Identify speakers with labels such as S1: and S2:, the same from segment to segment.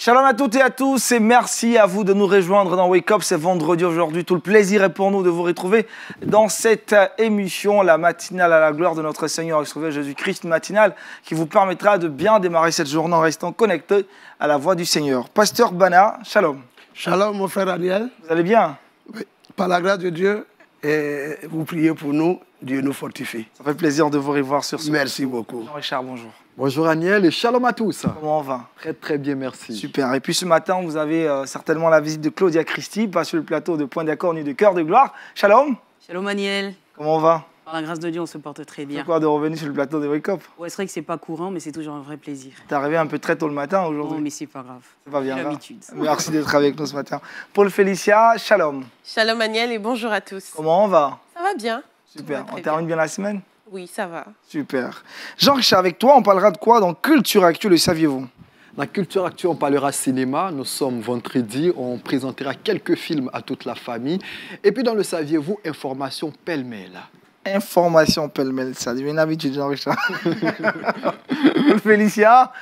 S1: Shalom à toutes et à tous et merci à vous de nous rejoindre dans Wake Up. C'est vendredi aujourd'hui. Tout le plaisir est pour nous de vous retrouver dans cette émission, la matinale à la gloire de notre Seigneur et Sauveur Jésus-Christ, matinale qui vous permettra de bien démarrer cette journée en restant connecté à la voix du Seigneur. Pasteur Bana, shalom.
S2: Shalom mon frère Ariel.
S1: Vous allez bien?
S2: Oui. Par la grâce de Dieu, et vous priez pour nous, Dieu nous fortifie.
S1: Ça fait plaisir de vous revoir sur ce.
S2: Merci beaucoup.
S1: Jean-Richard, bonjour.
S3: Bonjour Aniel et shalom à tous.
S1: Comment on va?
S3: Très bien, merci.
S1: Super. Et puis ce matin, vous avez certainement la visite de Claudia Christie, pas sur le plateau de Point d'accord ni de Cœur de gloire. Shalom.
S4: Shalom Aniel.
S1: Comment on va?
S4: Par la grâce de Dieu, on se porte très bien.
S1: C'est quoi de revenir sur le plateau de Wake Up?
S4: Ouais, c'est vrai que c'est pas courant, mais c'est toujours un vrai plaisir.
S1: T'es arrivé un peu très tôt le matin aujourd'hui.
S4: Non, mais c'est pas grave.
S1: C'est pas bien grave.
S4: L'habitude.
S1: Merci d'être avec nous ce matin. Paul Félicia, shalom.
S5: Shalom Aniel et bonjour à tous.
S1: Comment on va?
S5: Ça va bien?
S1: Super.
S5: Tout va
S1: On
S5: très
S1: termine bien la semaine?
S5: Oui, ça va.
S1: Super. Jean-Richard, avec toi, on parlera de quoi dans Culture Actu, le saviez-vous?
S3: Dans Culture Actu, on parlera cinéma. Nous sommes vendredi. On présentera quelques films à toute la famille. Et puis dans le saviez-vous, information pêle-mêle.
S1: Information pêle-mêle, ça devient une habitude, Jean-Richard. Félicia?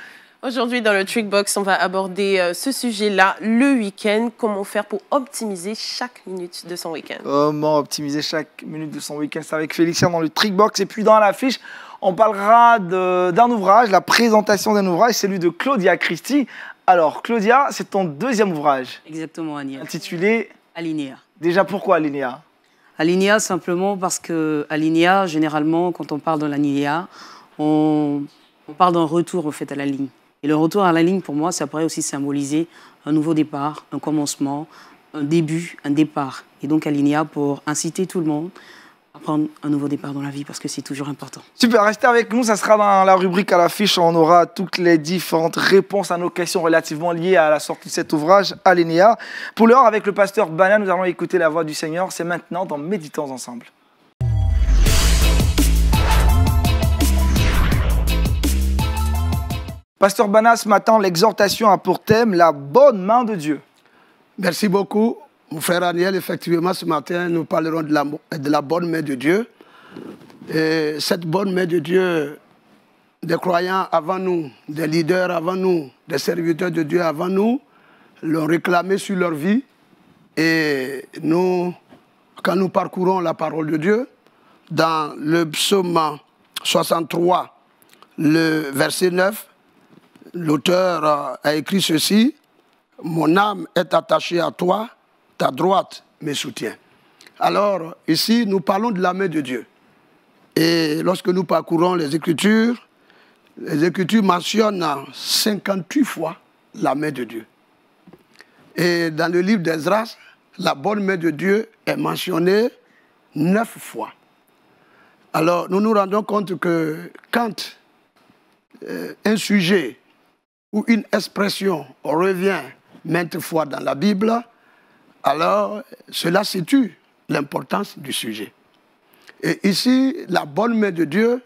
S5: Aujourd'hui, dans le Trickbox, on va aborder ce sujet-là, le week-end. Comment faire pour optimiser chaque minute de son week-end.
S1: Comment optimiser chaque minute de son week-end? C'est avec Félicia dans le Trickbox. Et puis dans l'affiche, on parlera d'un ouvrage, la présentation d'un ouvrage, celui de Claudia Christie. Alors, Claudia, c'est ton deuxième ouvrage.
S4: Exactement, Aniel.
S1: Intitulé
S4: Alinéa.
S1: Déjà, pourquoi Alinéa?
S4: Alinéa, simplement parce que Alinéa, généralement, quand on parle de l'alinéa, on parle d'un retour, en fait, à la ligne. Et le retour à la ligne, pour moi, ça pourrait aussi symboliser un nouveau départ, un commencement, un début, un départ. Et donc, Alinéa pour inciter tout le monde à prendre un nouveau départ dans la vie, parce que c'est toujours important.
S1: Super, restez avec nous, ça sera dans la rubrique à l'affiche. On aura toutes les différentes réponses à nos questions relativement liées à la sortie de cet ouvrage, Alinéa. Pour l'heure, avec le pasteur Bana, nous allons écouter la voix du Seigneur. C'est maintenant dans Méditons ensemble. Pasteur Bana, ce matin, l'exhortation a pour thème la bonne main de Dieu.
S2: Merci beaucoup. Mon frère Ariel, effectivement, ce matin, nous parlerons de la bonne main de Dieu. Et cette bonne main de Dieu, des croyants avant nous, des leaders avant nous, des serviteurs de Dieu avant nous, l'ont réclamé sur leur vie. Et nous, quand nous parcourons la parole de Dieu, dans le psaume 63, le verset 9, l'auteur a écrit ceci: « Mon âme est attachée à toi, ta droite me soutient. » Alors, ici, nous parlons de la main de Dieu. Et lorsque nous parcourons les Écritures mentionnent 58 fois la main de Dieu. Et dans le livre d'Esdras, la bonne main de Dieu est mentionnée 9 fois. Alors, nous nous rendons compte que quand un sujet ou une expression revient maintes fois dans la Bible, alors cela situe l'importance du sujet. Et ici, la bonne main de Dieu,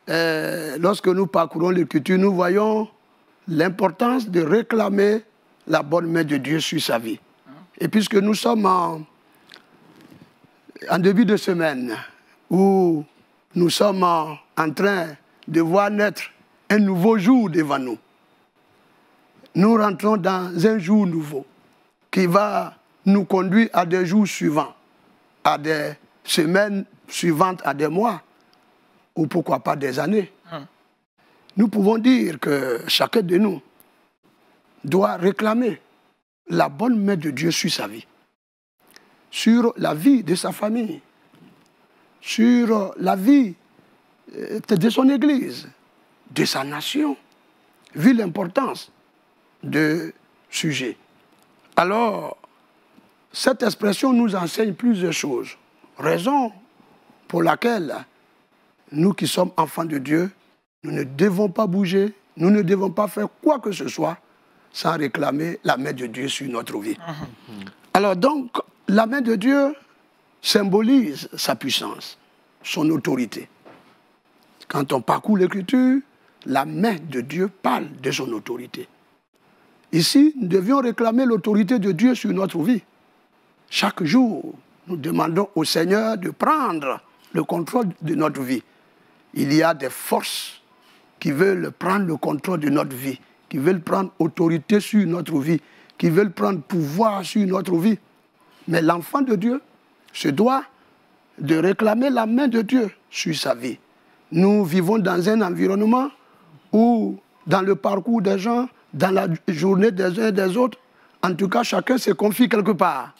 S2: lorsque nous parcourons l'Écriture, nous voyons l'importance de réclamer la bonne main de Dieu sur sa vie. Et puisque nous sommes en début de semaine, où nous sommes en train de voir naître un nouveau jour devant nous, nous rentrons dans un jour nouveau qui va nous conduire à des jours suivants, à des semaines suivantes, à des mois, ou pourquoi pas des années. Nous pouvons dire que chacun de nous doit réclamer la bonne main de Dieu sur sa vie, sur la vie de sa famille, sur la vie de son Église, de sa nation, vu l'importance de sujet. Alors, cette expression nous enseigne plusieurs choses. Raison pour laquelle nous qui sommes enfants de Dieu, nous ne devons pas bouger, nous ne devons pas faire quoi que ce soit sans réclamer la main de Dieu sur notre vie. Alors donc, la main de Dieu symbolise sa puissance, son autorité. Quand on parcourt l'Écriture, la main de Dieu parle de son autorité. Ici, nous devions réclamer l'autorité de Dieu sur notre vie. Chaque jour, nous demandons au Seigneur de prendre le contrôle de notre vie. Il y a des forces qui veulent prendre le contrôle de notre vie. qui veulent prendre autorité sur notre vie, qui veulent prendre pouvoir sur notre vie. Mais l'enfant de Dieu se doit de réclamer la main de Dieu sur sa vie. Nous vivons dans un environnement où, dans le parcours des gens, dans la journée des uns et des autres, en tout cas, chacun se confie quelque part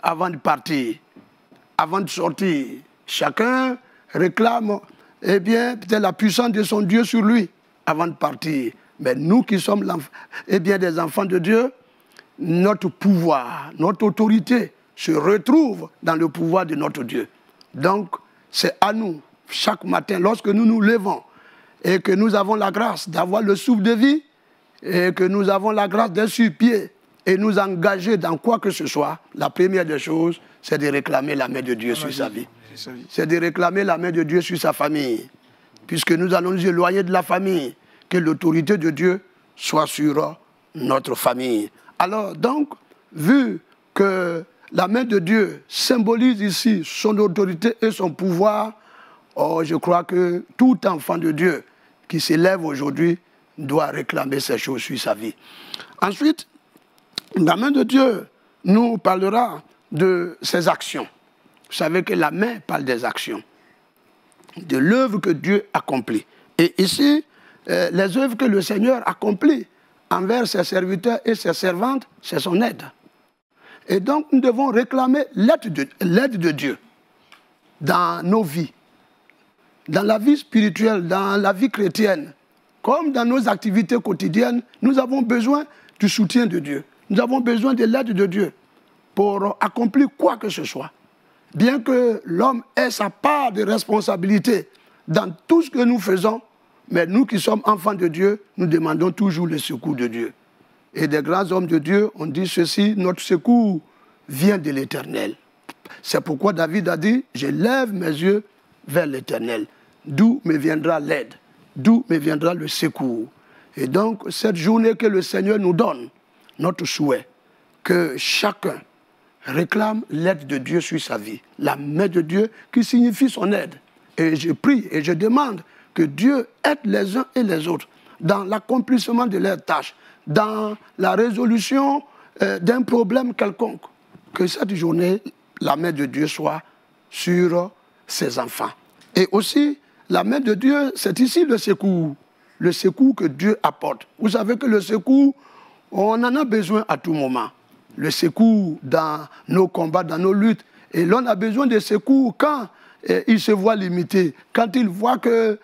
S2: avant de partir, avant de sortir. Chacun réclame, eh bien, peut-être la puissance de son Dieu sur lui avant de partir. Mais nous qui sommes des enfants de Dieu, notre pouvoir, notre autorité se retrouve dans le pouvoir de notre Dieu. Donc, c'est à nous, chaque matin, lorsque nous nous levons et que nous avons la grâce d'avoir le souffle de vie et que nous avons la grâce d'être sur pied et nous engager dans quoi que ce soit, la première des choses, c'est de réclamer la main de Dieu sur sa vie. C'est de réclamer la main de Dieu sur sa famille. Puisque nous allons nous éloigner de la famille, que l'autorité de Dieu soit sur notre famille. Alors donc, vu que la main de Dieu symbolise ici son autorité et son pouvoir, je crois que tout enfant de Dieu qui s'élève aujourd'hui doit réclamer ces choses sur sa vie. Ensuite, la main de Dieu nous parlera de ses actions. Vous savez que la main parle des actions, de l'œuvre que Dieu accomplit. Et ici, les œuvres que le Seigneur accomplit envers ses serviteurs et ses servantes, c'est son aide. Et donc, nous devons réclamer l'aide de Dieu dans nos vies, dans la vie spirituelle, dans la vie chrétienne, comme dans nos activités quotidiennes. Nous avons besoin du soutien de Dieu. Nous avons besoin de l'aide de Dieu pour accomplir quoi que ce soit. Bien que l'homme ait sa part de responsabilité dans tout ce que nous faisons, mais nous qui sommes enfants de Dieu, nous demandons toujours le secours de Dieu. Et des grands hommes de Dieu ont dit ceci, notre secours vient de l'Éternel. C'est pourquoi David a dit, je lève mes yeux vers l'Éternel, d'où me viendra l'aide, d'où me viendra le secours. Et donc, cette journée que le Seigneur nous donne, notre souhait, que chacun réclame l'aide de Dieu sur sa vie, la main de Dieu qui signifie son aide. Et je prie et je demande que Dieu aide les uns et les autres dans l'accomplissement de leurs tâches, dans la résolution d'un problème quelconque. Que cette journée, la main de Dieu soit sur ses enfants. Et aussi, la main de Dieu, c'est ici le secours que Dieu apporte. Vous savez que le secours, on en a besoin à tout moment. Le secours dans nos combats, dans nos luttes. Et l'on a besoin de secours quand il se voit limité. Quand il voit que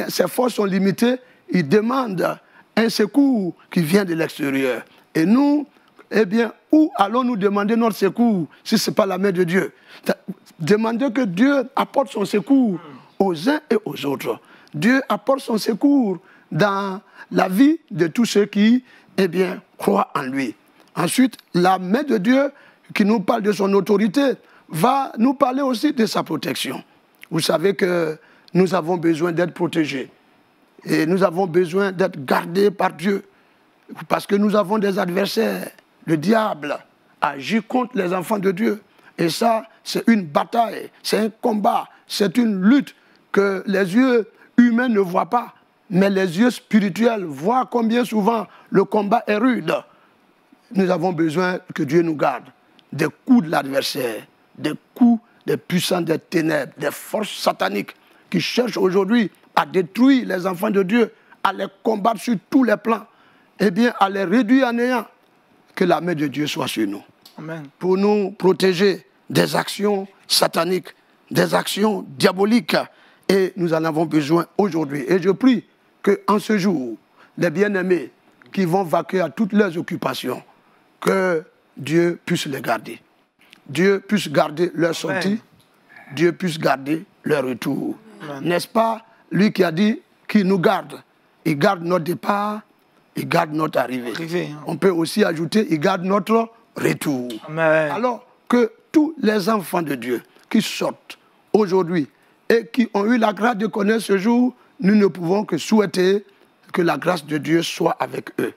S2: ses forces sont limitées, il demande un secours qui vient de l'extérieur. Et nous, où allons-nous demander notre secours si ce n'est pas la main de Dieu? Demander que Dieu apporte son secours aux uns et aux autres. Dieu apporte son secours dans la vie de tous ceux qui, croient en lui. Ensuite, la main de Dieu, qui nous parle de son autorité, va nous parler aussi de sa protection. Vous savez que nous avons besoin d'être protégés. Et nous avons besoin d'être gardés par Dieu. Parce que nous avons des adversaires. Le diable agit contre les enfants de Dieu. Et ça, c'est une bataille, c'est un combat, c'est une lutte que les yeux humains ne voient pas. Mais les yeux spirituels voient combien souvent le combat est rude. Nous avons besoin que Dieu nous garde des coups de l'adversaire, des coups des puissants des ténèbres, des forces sataniques qui cherchent aujourd'hui à détruire les enfants de Dieu, à les combattre sur tous les plans, à les réduire à néant. Que la main de Dieu soit sur nous.
S1: Amen.
S2: Pour nous protéger des actions sataniques, des actions diaboliques. Et nous en avons besoin aujourd'hui. Et je prie qu'en ce jour, les bien-aimés qui vont vaquer à toutes leurs occupations, que Dieu puisse les garder. Dieu puisse garder leur sortie. Dieu puisse garder leur retour. N'est-ce pas lui qui a dit qu'il nous garde? Il garde notre départ, il garde notre arrivée. On peut aussi ajouter, il garde notre retour.
S1: Amen.
S2: Alors que tous les enfants de Dieu qui sortent aujourd'hui et qui ont eu la grâce de connaître ce jour, nous ne pouvons que souhaiter que la grâce de Dieu soit avec eux.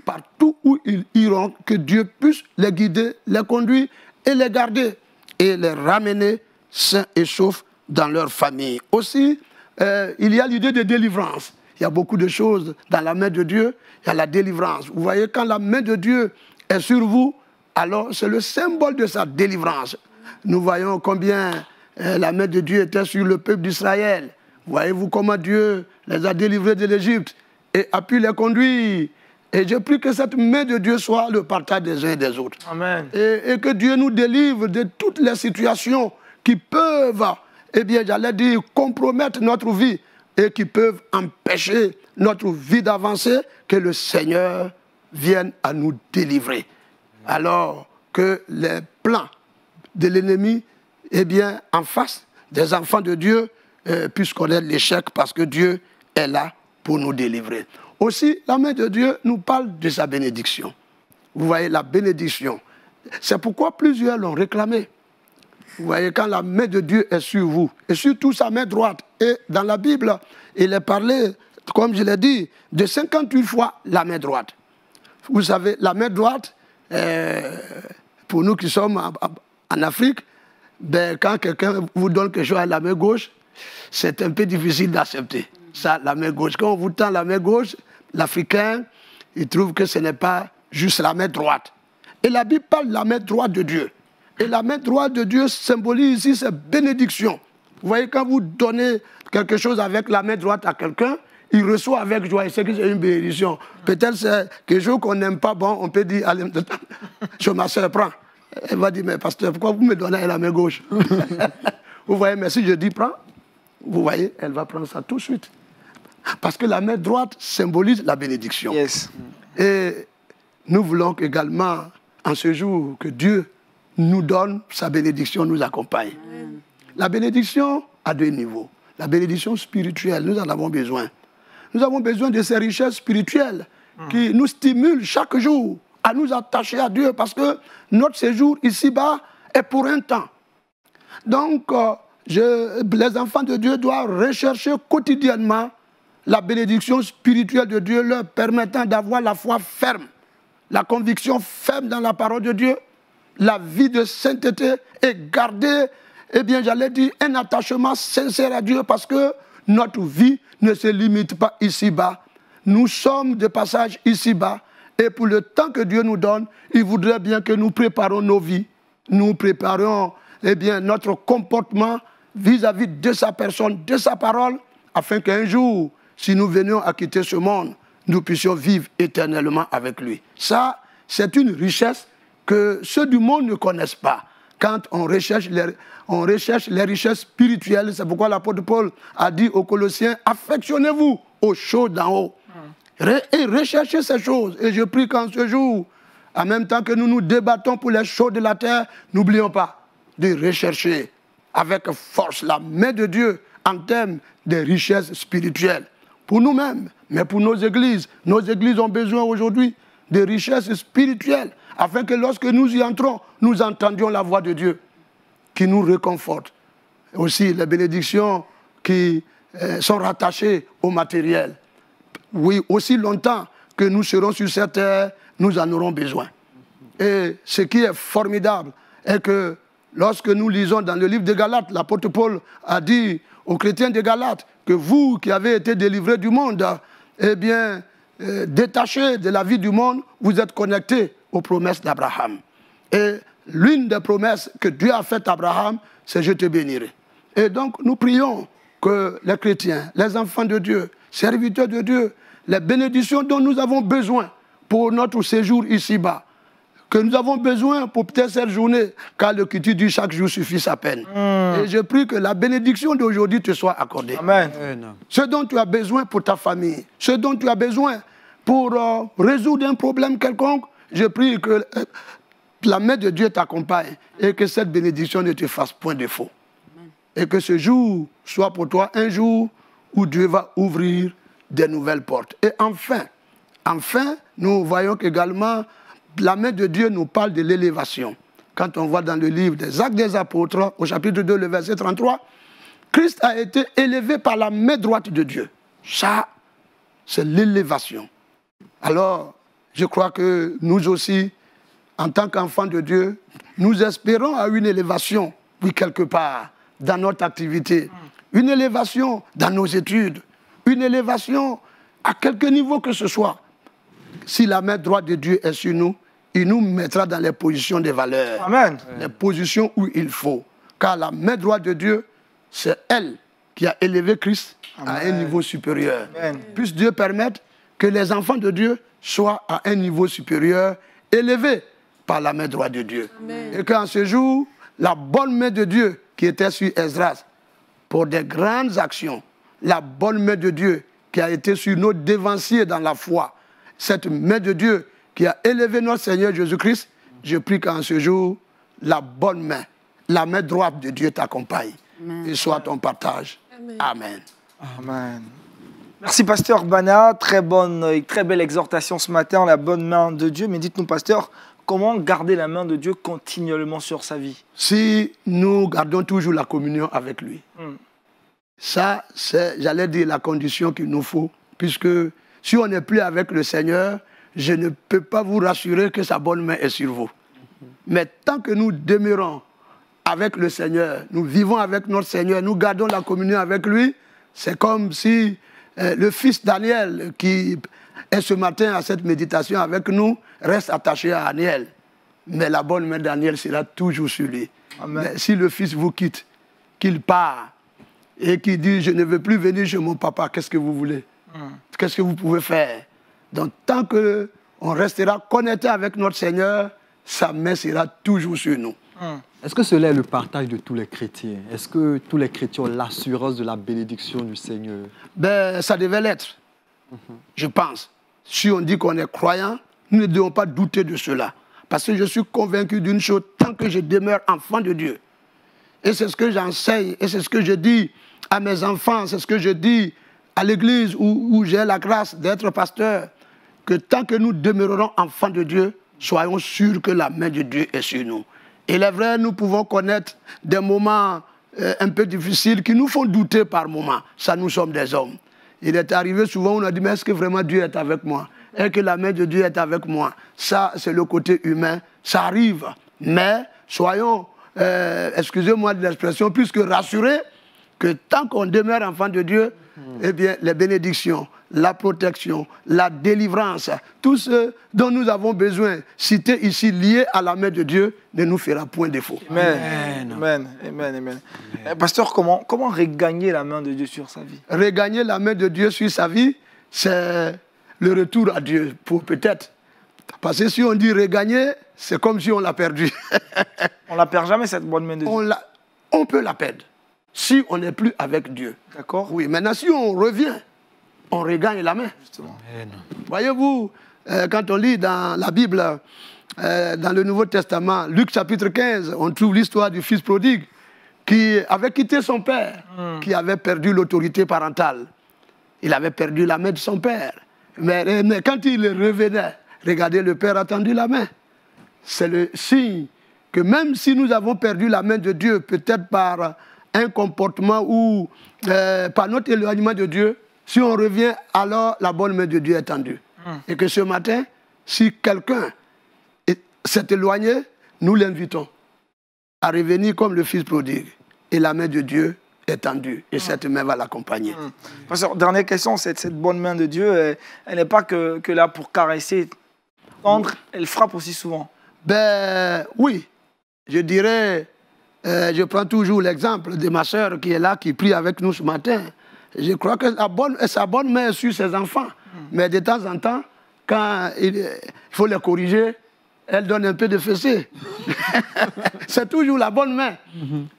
S2: Partout où ils iront, que Dieu puisse les guider, les conduire et les garder et les ramener sains et saufs dans leur famille. Aussi, il y a l'idée de délivrance. il y a beaucoup de choses dans la main de Dieu. Il y a la délivrance. Vous voyez, quand la main de Dieu est sur vous, alors c'est le symbole de sa délivrance. Nous voyons combien la main de Dieu était sur le peuple d'Israël. Voyez-vous comment Dieu les a délivrés de l'Égypte et a pu les conduire. Et je prie que cette main de Dieu soit le partage des uns et des autres.
S1: Amen.
S2: Et que Dieu nous délivre de toutes les situations qui peuvent, eh bien, j'allais dire, compromettre notre vie et qui peuvent empêcher notre vie d'avancer, que le Seigneur vienne à nous délivrer. Alors que les plans de l'ennemi, eh bien, en face des enfants de Dieu, puissent connaître l'échec parce que Dieu est là pour nous délivrer. Aussi, la main de Dieu nous parle de sa bénédiction. Vous voyez, la bénédiction. C'est pourquoi plusieurs l'ont réclamé. Vous voyez, quand la main de Dieu est sur vous, et surtout sa main droite, et dans la Bible, il est parlé, comme je l'ai dit, de 58 fois la main droite. Vous savez, la main droite, pour nous qui sommes en Afrique, ben, quand quelqu'un vous donne quelque chose à la main gauche, c'est un peu difficile d'accepter. Ça, la main gauche. Quand on vous tend la main gauche, l'Africain, il trouve que ce n'est pas juste la main droite. Et la Bible parle de la main droite de Dieu. Et la main droite de Dieu symbolise ici cette bénédiction. Vous voyez, quand vous donnez quelque chose avec la main droite à quelqu'un, il reçoit avec joie. Et c'est que c'est une bénédiction. Peut-être c'est quelque chose qu'on n'aime pas, bon, on peut dire, allez, je ma soeur, prends. Elle va dire, mais pasteur, pourquoi vous me donnez la main gauche? Vous voyez, mais si je dis prends, vous voyez, elle va prendre ça tout de suite. Parce que la main droite symbolise la bénédiction.
S1: Yes.
S2: Et nous voulons également, en ce jour, que Dieu nous donne sa bénédiction, nous accompagne. Amen. La bénédiction a deux niveaux. La bénédiction spirituelle, nous en avons besoin. Nous avons besoin de ces richesses spirituelles qui nous stimulent chaque jour à nous attacher à Dieu parce que notre séjour ici-bas est pour un temps. Donc, les enfants de Dieu doivent rechercher quotidiennement la bénédiction spirituelle de Dieu, leur permettant d'avoir la foi ferme, la conviction ferme dans la parole de Dieu, la vie de sainteté et garder, eh bien, j'allais dire, un attachement sincère à Dieu parce que notre vie ne se limite pas ici-bas. Nous sommes de passage ici-bas et pour le temps que Dieu nous donne, il voudrait bien que nous préparions nos vies, nous préparions, eh bien, notre comportement vis-à-vis de sa personne, de sa parole, afin qu'un jour, si nous venions à quitter ce monde, nous puissions vivre éternellement avec lui. Ça, c'est une richesse que ceux du monde ne connaissent pas. Quand on recherche les richesses spirituelles, c'est pourquoi l'apôtre Paul a dit aux Colossiens, affectionnez-vous aux choses d'en haut. Et recherchez ces choses. Et je prie qu'en ce jour, en même temps que nous nous débattons pour les choses de la terre, n'oublions pas de rechercher avec force la main de Dieu en termes de richesses spirituelles. Pour nous-mêmes, mais pour nos églises. Nos églises ont besoin aujourd'hui de richesses spirituelles, afin que lorsque nous y entrons, nous entendions la voix de Dieu qui nous réconforte. Aussi les bénédictions qui sont rattachées au matériel. Oui, aussi longtemps que nous serons sur cette terre, nous en aurons besoin. Et ce qui est formidable est que lorsque nous lisons dans le livre de Galates, l'apôtre Paul a dit aux chrétiens de Galates que vous qui avez été délivrés du monde, eh bien, détachés de la vie du monde, vous êtes connectés aux promesses d'Abraham. Et l'une des promesses que Dieu a faites à Abraham, c'est « je te bénirai ». Et donc, nous prions que les chrétiens, les enfants de Dieu, serviteurs de Dieu, les bénédictions dont nous avons besoin pour notre séjour ici-bas, que nous avons besoin pour peut-être cette journée, car le qui dit chaque jour suffit sa peine. Et je prie que la bénédiction d'aujourd'hui te soit accordée.
S1: Amen.
S2: Ce dont tu as besoin pour ta famille, ce dont tu as besoin pour résoudre un problème quelconque, je prie que la main de Dieu t'accompagne et que cette bénédiction ne te fasse point défaut. Et que ce jour soit pour toi un jour où Dieu va ouvrir des nouvelles portes. Et enfin, nous voyons qu'également la main de Dieu nous parle de l'élévation. Quand on voit dans le livre des Actes des Apôtres, au chapitre 2, le verset 33, Christ a été élevé par la main droite de Dieu. Ça, c'est l'élévation. Alors, je crois que nous aussi, en tant qu'enfants de Dieu, nous espérons à une élévation, oui, quelque part, dans notre activité. Une élévation dans nos études. une élévation à quelque niveau que ce soit. Si la main droite de Dieu est sur nous, il nous mettra dans les positions de valeur.
S1: Amen.
S2: Les positions où il faut. Car la main droite de Dieu, c'est elle qui a élevé Christ à un niveau supérieur.
S1: Amen.
S2: Puisse Dieu permettre que les enfants de Dieu soient à un niveau supérieur, élevés par la main droite de Dieu.
S5: Amen.
S2: Et qu'en ce jour, la bonne main de Dieu qui était sur Esdras pour des grandes actions, la bonne main de Dieu qui a été sur nos dévanciers dans la foi, cette main de Dieu qui a élevé notre Seigneur Jésus-Christ, je prie qu'en ce jour, la bonne main, la main droite de Dieu t'accompagne et soit ton partage. Amen.
S1: Amen. Merci, pasteur Bana. Très belle exhortation ce matin, la bonne main de Dieu. Mais dites-nous, pasteur, comment garder la main de Dieu continuellement sur sa vie?
S2: Si nous gardons toujours la communion avec lui, ça, c'est, j'allais dire, la condition qu'il nous faut, puisque si on n'est plus avec le Seigneur, je ne peux pas vous rassurer que sa bonne main est sur vous. Mais tant que nous demeurons avec le Seigneur, nous vivons avec notre Seigneur, nous gardons la communion avec lui, c'est comme si le fils Daniel, qui est ce matin à cette méditation avec nous, reste attaché à Daniel. Mais la bonne main de Daniel sera toujours sur lui.
S1: Amen.
S2: Mais si le fils vous quitte, qu'il part, et qu'il dit « je ne veux plus venir chez mon papa », qu'est-ce que vous voulez? Qu'est-ce que vous pouvez faire? Donc tant qu'on restera connecté avec notre Seigneur, sa main sera toujours sur nous.
S3: Est-ce que cela est le partage de tous les chrétiens? Est-ce que tous les chrétiens ont l'assurance de la bénédiction du Seigneur?
S2: Ben, ça devait l'être, je pense. Si on dit qu'on est croyant, nous ne devons pas douter de cela. Parce que je suis convaincu d'une chose, tant que je demeure enfant de Dieu, et c'est ce que j'enseigne, et c'est ce que je dis à mes enfants, c'est ce que je dis à l'église où j'ai la grâce d'être pasteur, que tant que nous demeurerons enfants de Dieu, soyons sûrs que la main de Dieu est sur nous. Il est vrai, nous pouvons connaître des moments un peu difficiles qui nous font douter par moments. Ça, nous sommes des hommes. Il est arrivé souvent, on a dit, mais est-ce que vraiment Dieu est avec moi? Est-ce que la main de Dieu est avec moi? Ça, c'est le côté humain. Ça arrive. Mais soyons, excusez-moi de l'expression, plus que rassurés, que tant qu'on demeure enfant de Dieu, eh bien, les bénédictions, la protection, la délivrance, tout ce dont nous avons besoin, cité ici, lié à la main de Dieu, ne nous fera point défaut.
S1: Amen. Amen. Amen. Amen. Pasteur, comment regagner la main de Dieu sur sa vie?
S2: Regagner la main de Dieu sur sa vie, c'est le retour à Dieu, pour peut-être. Parce que si on dit regagner, c'est comme si on l'a perdu.
S1: On ne la perd jamais, cette bonne main de Dieu.
S2: On peut la perdre si on n'est plus avec Dieu.
S1: D'accord?
S2: Oui, maintenant si on revient, on regagne la main.
S1: Justement.
S2: Voyez-vous, quand on lit dans la Bible, dans le Nouveau Testament, Luc chapitre 15, on trouve l'histoire du fils prodigue qui avait quitté son père, qui avait perdu l'autorité parentale. Il avait perdu la main de son père. Mais quand il revenait, regardez, le père a tendu la main. C'est le signe que même si nous avons perdu la main de Dieu, peut-être par un comportement ou par notre éloignement de Dieu, si on revient, alors la bonne main de Dieu est tendue. Et que ce matin, si quelqu'un s'est éloigné, nous l'invitons à revenir comme le fils prodigue. Et la main de Dieu est tendue. Et cette main va l'accompagner.
S1: Pasteur, dernière question, cette bonne main de Dieu, elle n'est pas que là pour caresser, tendre, elle frappe aussi souvent.
S2: Ben oui, je dirais, je prends toujours l'exemple de ma soeur qui est là, qui prie avec nous ce matin. Je crois que sa bonne main est sur ses enfants. Mais de temps en temps, quand il faut les corriger, elle donne un peu de fessée. C'est toujours la bonne main.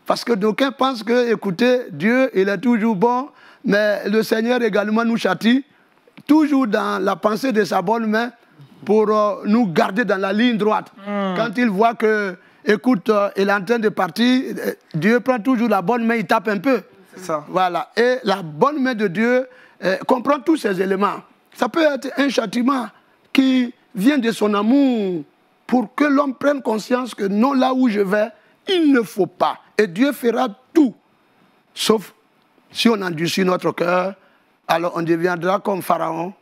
S2: Parce que d'aucuns pensent que, écoutez, Dieu, il est toujours bon, mais le Seigneur également nous châtie, toujours dans la pensée de sa bonne main, pour nous garder dans la ligne droite. Quand il voit que, écoute, il est en train de partir, Dieu prend toujours la bonne main, il tape un peu.
S1: C'est ça.
S2: Voilà. Et la bonne main de Dieu comprend tous ces éléments. Ça peut être un châtiment qui vient de son amour pour que l'homme prenne conscience que non, là où je vais, il ne faut pas. Et Dieu fera tout. Sauf si on endurcit notre cœur, alors on deviendra comme Pharaon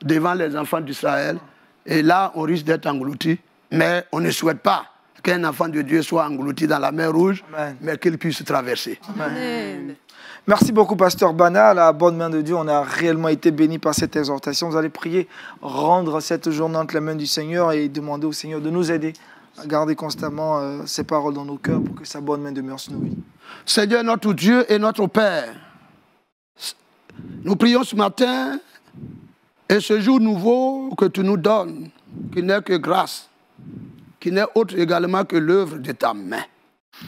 S2: devant les enfants d'Israël. Et là, on risque d'être englouti. Mais on ne souhaite pas qu'un enfant de Dieu soit englouti dans la mer Rouge,
S1: Amen.
S2: mais qu'il puisse traverser.
S5: Amen.
S1: Merci beaucoup, Pasteur Bana. La bonne main de Dieu, on a réellement été bénis par cette exhortation. Vous allez prier, rendre cette journée entre les mains du Seigneur et demander au Seigneur de nous aider à garder constamment ces paroles dans nos cœurs pour que sa bonne main demeure sur nos vies.
S2: Seigneur, notre Dieu et notre Père, nous prions ce matin et ce jour nouveau que tu nous donnes, qui n'est que grâce, qui n'est autre également que l'œuvre de ta main,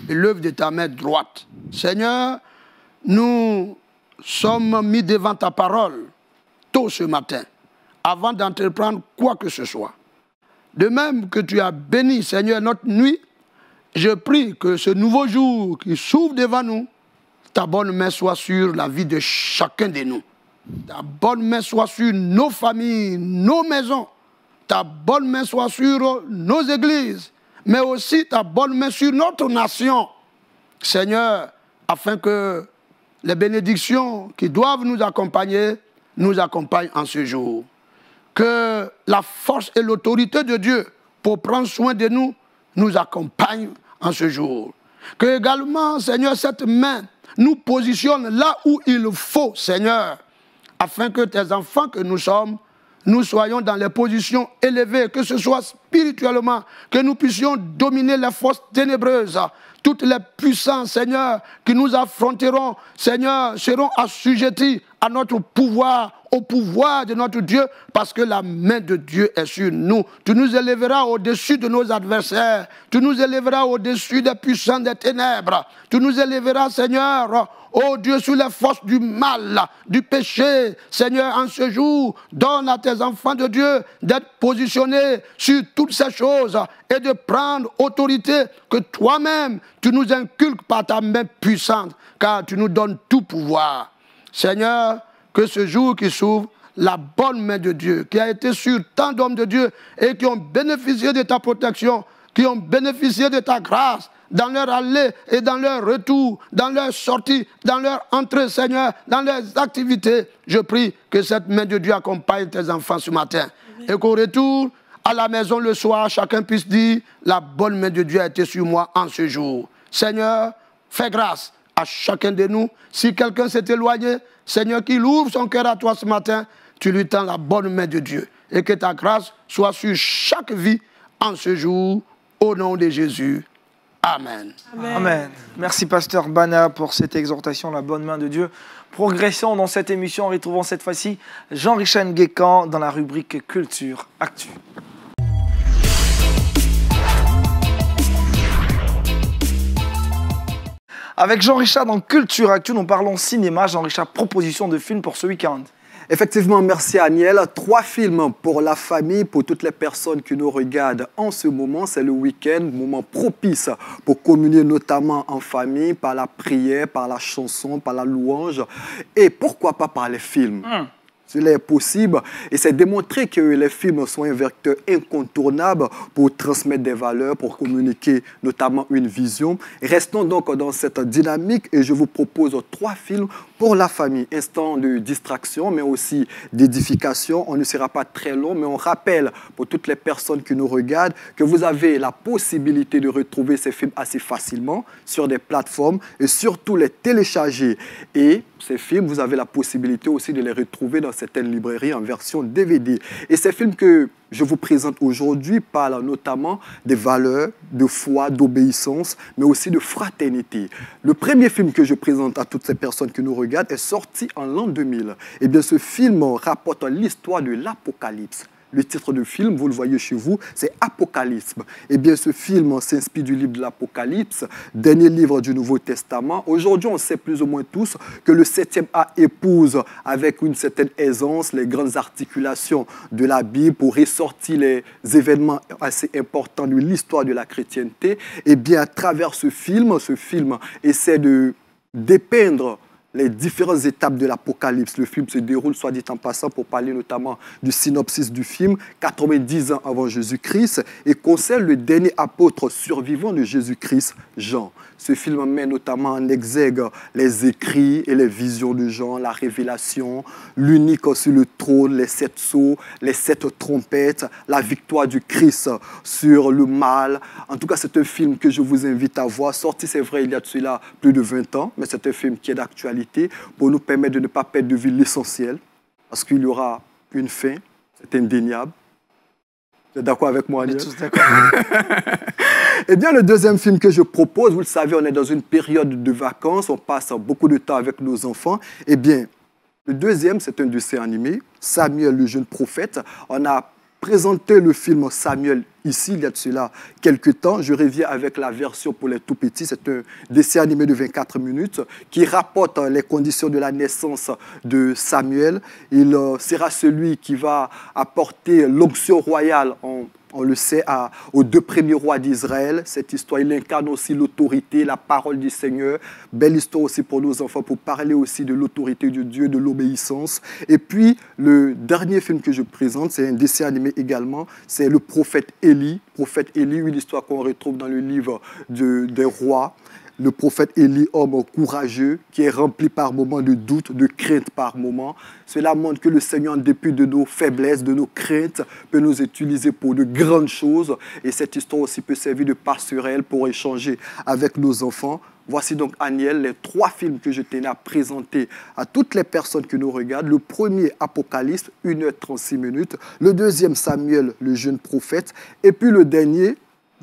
S2: et l'œuvre de ta main droite. Seigneur, nous sommes mis devant ta parole tôt ce matin, avant d'entreprendre quoi que ce soit. De même que tu as béni, Seigneur, notre nuit, je prie que ce nouveau jour qui s'ouvre devant nous, ta bonne main soit sur la vie de chacun de nous. Ta bonne main soit sur nos familles, nos maisons. Ta bonne main soit sur nos églises, mais aussi ta bonne main sur notre nation. Seigneur, afin que les bénédictions qui doivent nous accompagnent en ce jour. Que la force et l'autorité de Dieu pour prendre soin de nous nous accompagnent en ce jour. Que également, Seigneur, cette main nous positionne là où il faut, Seigneur, afin que tes enfants que nous sommes, nous soyons dans les positions élevées, que ce soit spirituellement, que nous puissions dominer les forces ténébreuses. Toutes les puissances, Seigneur, qui nous affronteront, Seigneur, seront assujetties à notre pouvoir, au pouvoir de notre Dieu, parce que la main de Dieu est sur nous. Tu nous élèveras au-dessus de nos adversaires. Tu nous élèveras au-dessus des puissants des ténèbres. Tu nous élèveras, Seigneur, oh Dieu, sur les forces du mal, du péché. Seigneur, en ce jour, donne à tes enfants de Dieu d'être positionnés sur toutes ces choses et de prendre autorité que toi-même, tu nous inculques par ta main puissante, car tu nous donnes tout pouvoir. Seigneur, que ce jour qui s'ouvre, la bonne main de Dieu, qui a été sur tant d'hommes de Dieu et qui ont bénéficié de ta protection, qui ont bénéficié de ta grâce, dans leur allée et dans leur retour, dans leur sortie, dans leur entrée, Seigneur, dans leurs activités. Je prie que cette main de Dieu accompagne tes enfants ce matin. Amen. Et qu'au retour, à la maison le soir, chacun puisse dire, la bonne main de Dieu a été sur moi en ce jour. Seigneur, fais grâce à chacun de nous. Si quelqu'un s'est éloigné, Seigneur, qu'il ouvre son cœur à toi ce matin, tu lui tends la bonne main de Dieu. Et que ta grâce soit sur chaque vie en ce jour, au nom de Jésus. Amen.
S1: Amen. Amen. Merci, Pasteur Bana, pour cette exhortation, la bonne main de Dieu. Progressons dans cette émission en retrouvant cette fois-ci Jean-Richard Nguécan dans la rubrique Culture Actu. Avec Jean-Richard dans Culture Actu, nous parlons cinéma. Jean-Richard, proposition de film pour ce week-end.
S3: Effectivement, merci Aniel. 3 films pour la famille, pour toutes les personnes qui nous regardent en ce moment. C'est le week-end, moment propice pour communier notamment en famille, par la prière, par la chanson, par la louange et pourquoi pas par les films. Cela est possible et c'est démontré que les films sont un vecteur incontournable pour transmettre des valeurs, pour communiquer notamment une vision. Restons donc dans cette dynamique et je vous propose 3 films pour la famille. Instant de distraction mais aussi d'édification. On ne sera pas très long mais on rappelle pour toutes les personnes qui nous regardent que vous avez la possibilité de retrouver ces films assez facilement sur des plateformes et surtout les télécharger. Et ces films, vous avez la possibilité aussi de les retrouver dans certaines librairies en version DVD. Et ces films que je vous présente aujourd'hui parlent notamment des valeurs, de foi, d'obéissance, mais aussi de fraternité. Le premier film que je présente à toutes ces personnes qui nous regardent est sorti en l'an 2000. Et bien, ce film rapporte l'histoire de l'Apocalypse. Le titre du film, vous le voyez chez vous, c'est Apocalypse. Eh bien, ce film s'inspire du livre de l'Apocalypse, dernier livre du Nouveau Testament. Aujourd'hui, on sait plus ou moins tous que le 7e A épouse avec une certaine aisance les grandes articulations de la Bible pour ressortir les événements assez importants de l'histoire de la chrétienté. Eh bien, à travers ce film essaie de dépeindre les différentes étapes de l'Apocalypse. Le film se déroule, soit dit en passant, pour parler notamment du synopsis du film, 90 ans avant Jésus-Christ, et concerne le dernier apôtre survivant de Jésus-Christ, Jean. Ce film met notamment en exergue les écrits et les visions de Jean, la révélation, l'unique sur le trône, les 7 sceaux, les 7 trompettes, la victoire du Christ sur le mal. En tout cas, c'est un film que je vous invite à voir. Sorti, c'est vrai, il y a de cela plus de 20 ans, mais c'est un film qui est d'actualité pour nous permettre de ne pas perdre de vue l'essentiel, parce qu'il y aura une fin, c'est indéniable. Vous êtes d'accord avec moi, Agnès?
S1: Tous d'accord.
S3: Eh bien, le deuxième film que je propose, vous le savez, on est dans une période de vacances, on passe beaucoup de temps avec nos enfants. Eh bien, le deuxième, c'est un dessin animé, Samuel le jeune prophète. On a présenté le film Samuel ici, il y a de cela quelques temps. Je reviens avec la version pour les tout-petits. C'est un dessin animé de 24 minutes qui rapporte les conditions de la naissance de Samuel. Il sera celui qui va apporter l'onction royale, on le sait, aux 2 premiers rois d'Israël. Cette histoire, il incarne aussi l'autorité, la parole du Seigneur. Belle histoire aussi pour nos enfants, pour parler aussi de l'autorité de Dieu, de l'obéissance. Et puis, le dernier film que je présente, c'est un dessin animé également, c'est le prophète Élie. Prophète Élie, une histoire qu'on retrouve dans le livre des rois. Le prophète Élie, homme courageux, qui est rempli par moments de doute, de crainte par moments. Cela montre que le Seigneur, en dépit de nos faiblesses, de nos craintes, peut nous utiliser pour de grandes choses. Et cette histoire aussi peut servir de passerelle pour échanger avec nos enfants. Voici donc, Aniel, les 3 films que je tenais à présenter à toutes les personnes qui nous regardent. Le premier, Apocalypse, 1h36 minutes. Le deuxième, Samuel, le jeune prophète. Et puis le dernier,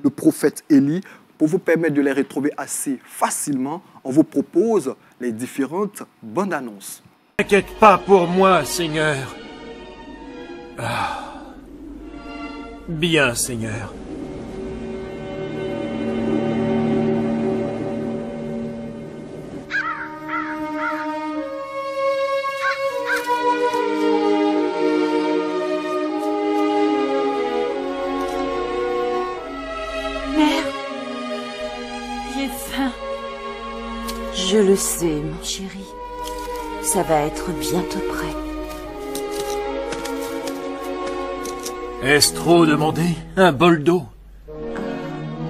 S3: le prophète Élie. Pour vous permettre de les retrouver assez facilement, on vous propose les différentes bandes annonces.
S6: T'inquiète pas pour moi, Seigneur. Ah. Bien, Seigneur.
S7: Je le sais, mon chéri. Ça va être bientôt prêt.
S6: Est-ce trop demandé? Un bol d'eau?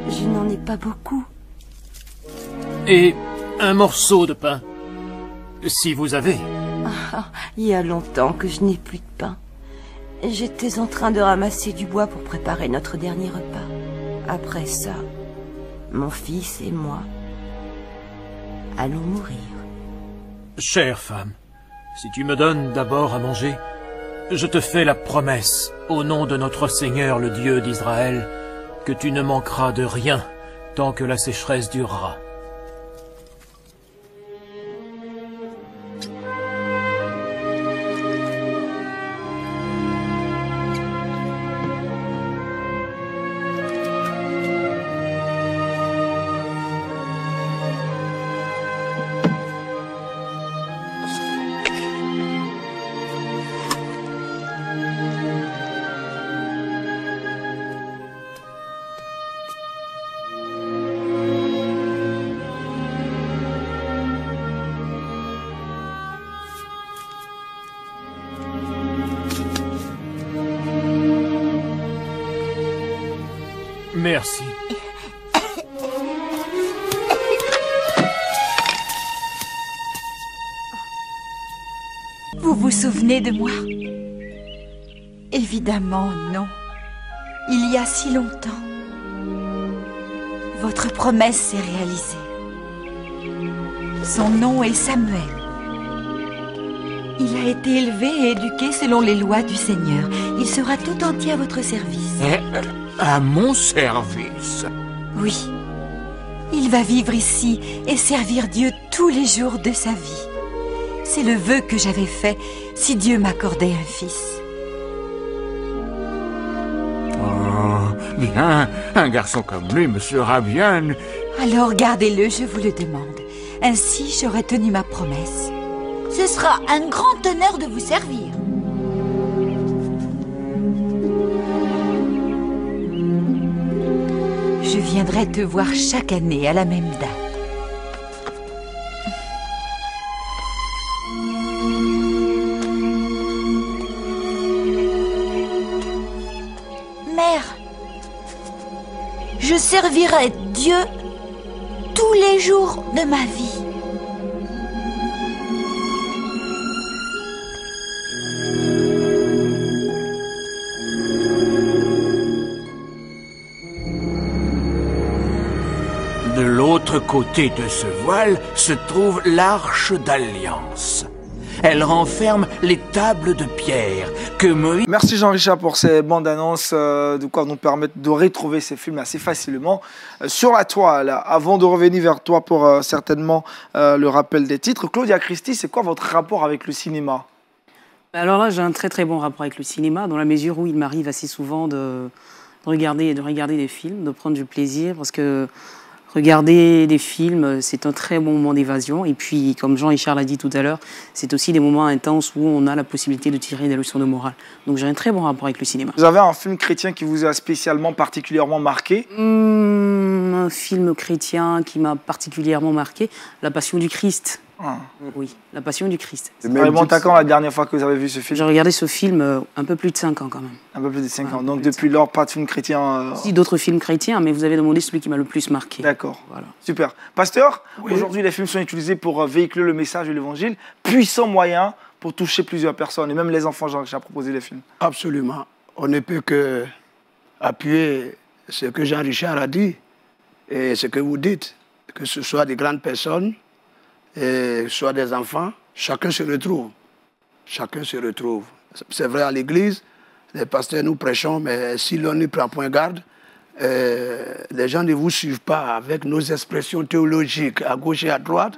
S7: Je n'en ai pas beaucoup.
S6: Et un morceau de pain? Si vous avez.
S7: Il y a longtemps que je n'ai plus de pain. J'étais en train de ramasser du bois pour préparer notre dernier repas. Après ça, mon fils et moi allons mourir.
S6: Chère femme, si tu me donnes d'abord à manger, je te fais la promesse, au nom de notre Seigneur le Dieu d'Israël, que tu ne manqueras de rien tant que la sécheresse durera. Merci.
S8: Vous vous souvenez de moi? Évidemment, non. Il y a si longtemps. Votre promesse s'est réalisée. Son nom est Samuel. Il a été élevé et éduqué selon les lois du Seigneur. Il sera tout entier à votre service.
S9: À mon service?
S8: Oui. Il va vivre ici et servir Dieu tous les jours de sa vie. C'est le vœu que j'avais fait si Dieu m'accordait un fils.
S9: Oh, bien, un garçon comme lui me sera bien.
S8: Alors gardez-le, je vous le demande. Ainsi, j'aurai tenu ma promesse.
S10: Ce sera un grand honneur de vous servir.
S8: Je viendrai te voir chaque année à la même date.
S10: je servirai Dieu tous les jours de ma vie.
S9: De l'autre côté de ce voile se trouve l'arche d'alliance. Elle renferme les tables de pierre que Moïse...
S1: Merci Jean-Richard pour ces bandes annonces, de quoi nous permettre de retrouver ces films assez facilement sur la toile. Avant de revenir vers toi pour certainement le rappel des titres, Claudia Christie, c'est quoi votre rapport avec le cinéma?
S4: Alors là, j'ai un très très bon rapport avec le cinéma, dans la mesure où il m'arrive assez souvent de regarder des films, de prendre du plaisir, parce que regarder des films, c'est un très bon moment d'évasion. Et puis, comme Jean-Richard l'a dit tout à l'heure, c'est aussi des moments intenses où on a la possibilité de tirer des leçons de morale. Donc j'ai un très bon rapport avec le cinéma.
S1: Vous avez un film chrétien qui vous a spécialement, particulièrement marqué?
S4: Un film chrétien qui m'a particulièrement marqué, La Passion du Christ.
S1: Ah.
S4: Oui, La Passion du Christ.
S1: Ça remonte à quand la dernière fois que vous avez vu ce film?
S4: J'ai regardé ce film un peu plus de 5 ans quand même.
S1: Un peu plus de 5 ans. Donc depuis lors, pas de film chrétien
S4: Si, d'autres films chrétiens, mais vous avez demandé celui qui m'a le plus marqué.
S1: D'accord.
S4: Voilà.
S1: Super. Pasteur,
S2: Oui.
S1: Aujourd'hui les films sont utilisés pour véhiculer le message de l'évangile. Puissant moyen pour toucher plusieurs personnes. Et même les enfants, Jean-Richard a proposé les films.
S2: Absolument. On ne peut que appuyer ce que Jean-Richard a dit et ce que vous dites, que ce soit des grandes personnes, et soit des enfants, chacun se retrouve. Chacun se retrouve. C'est vrai à l'église, les pasteurs nous prêchons, mais si l'on n'y prend point garde, les gens ne vous suivent pas avec nos expressions théologiques à gauche et à droite.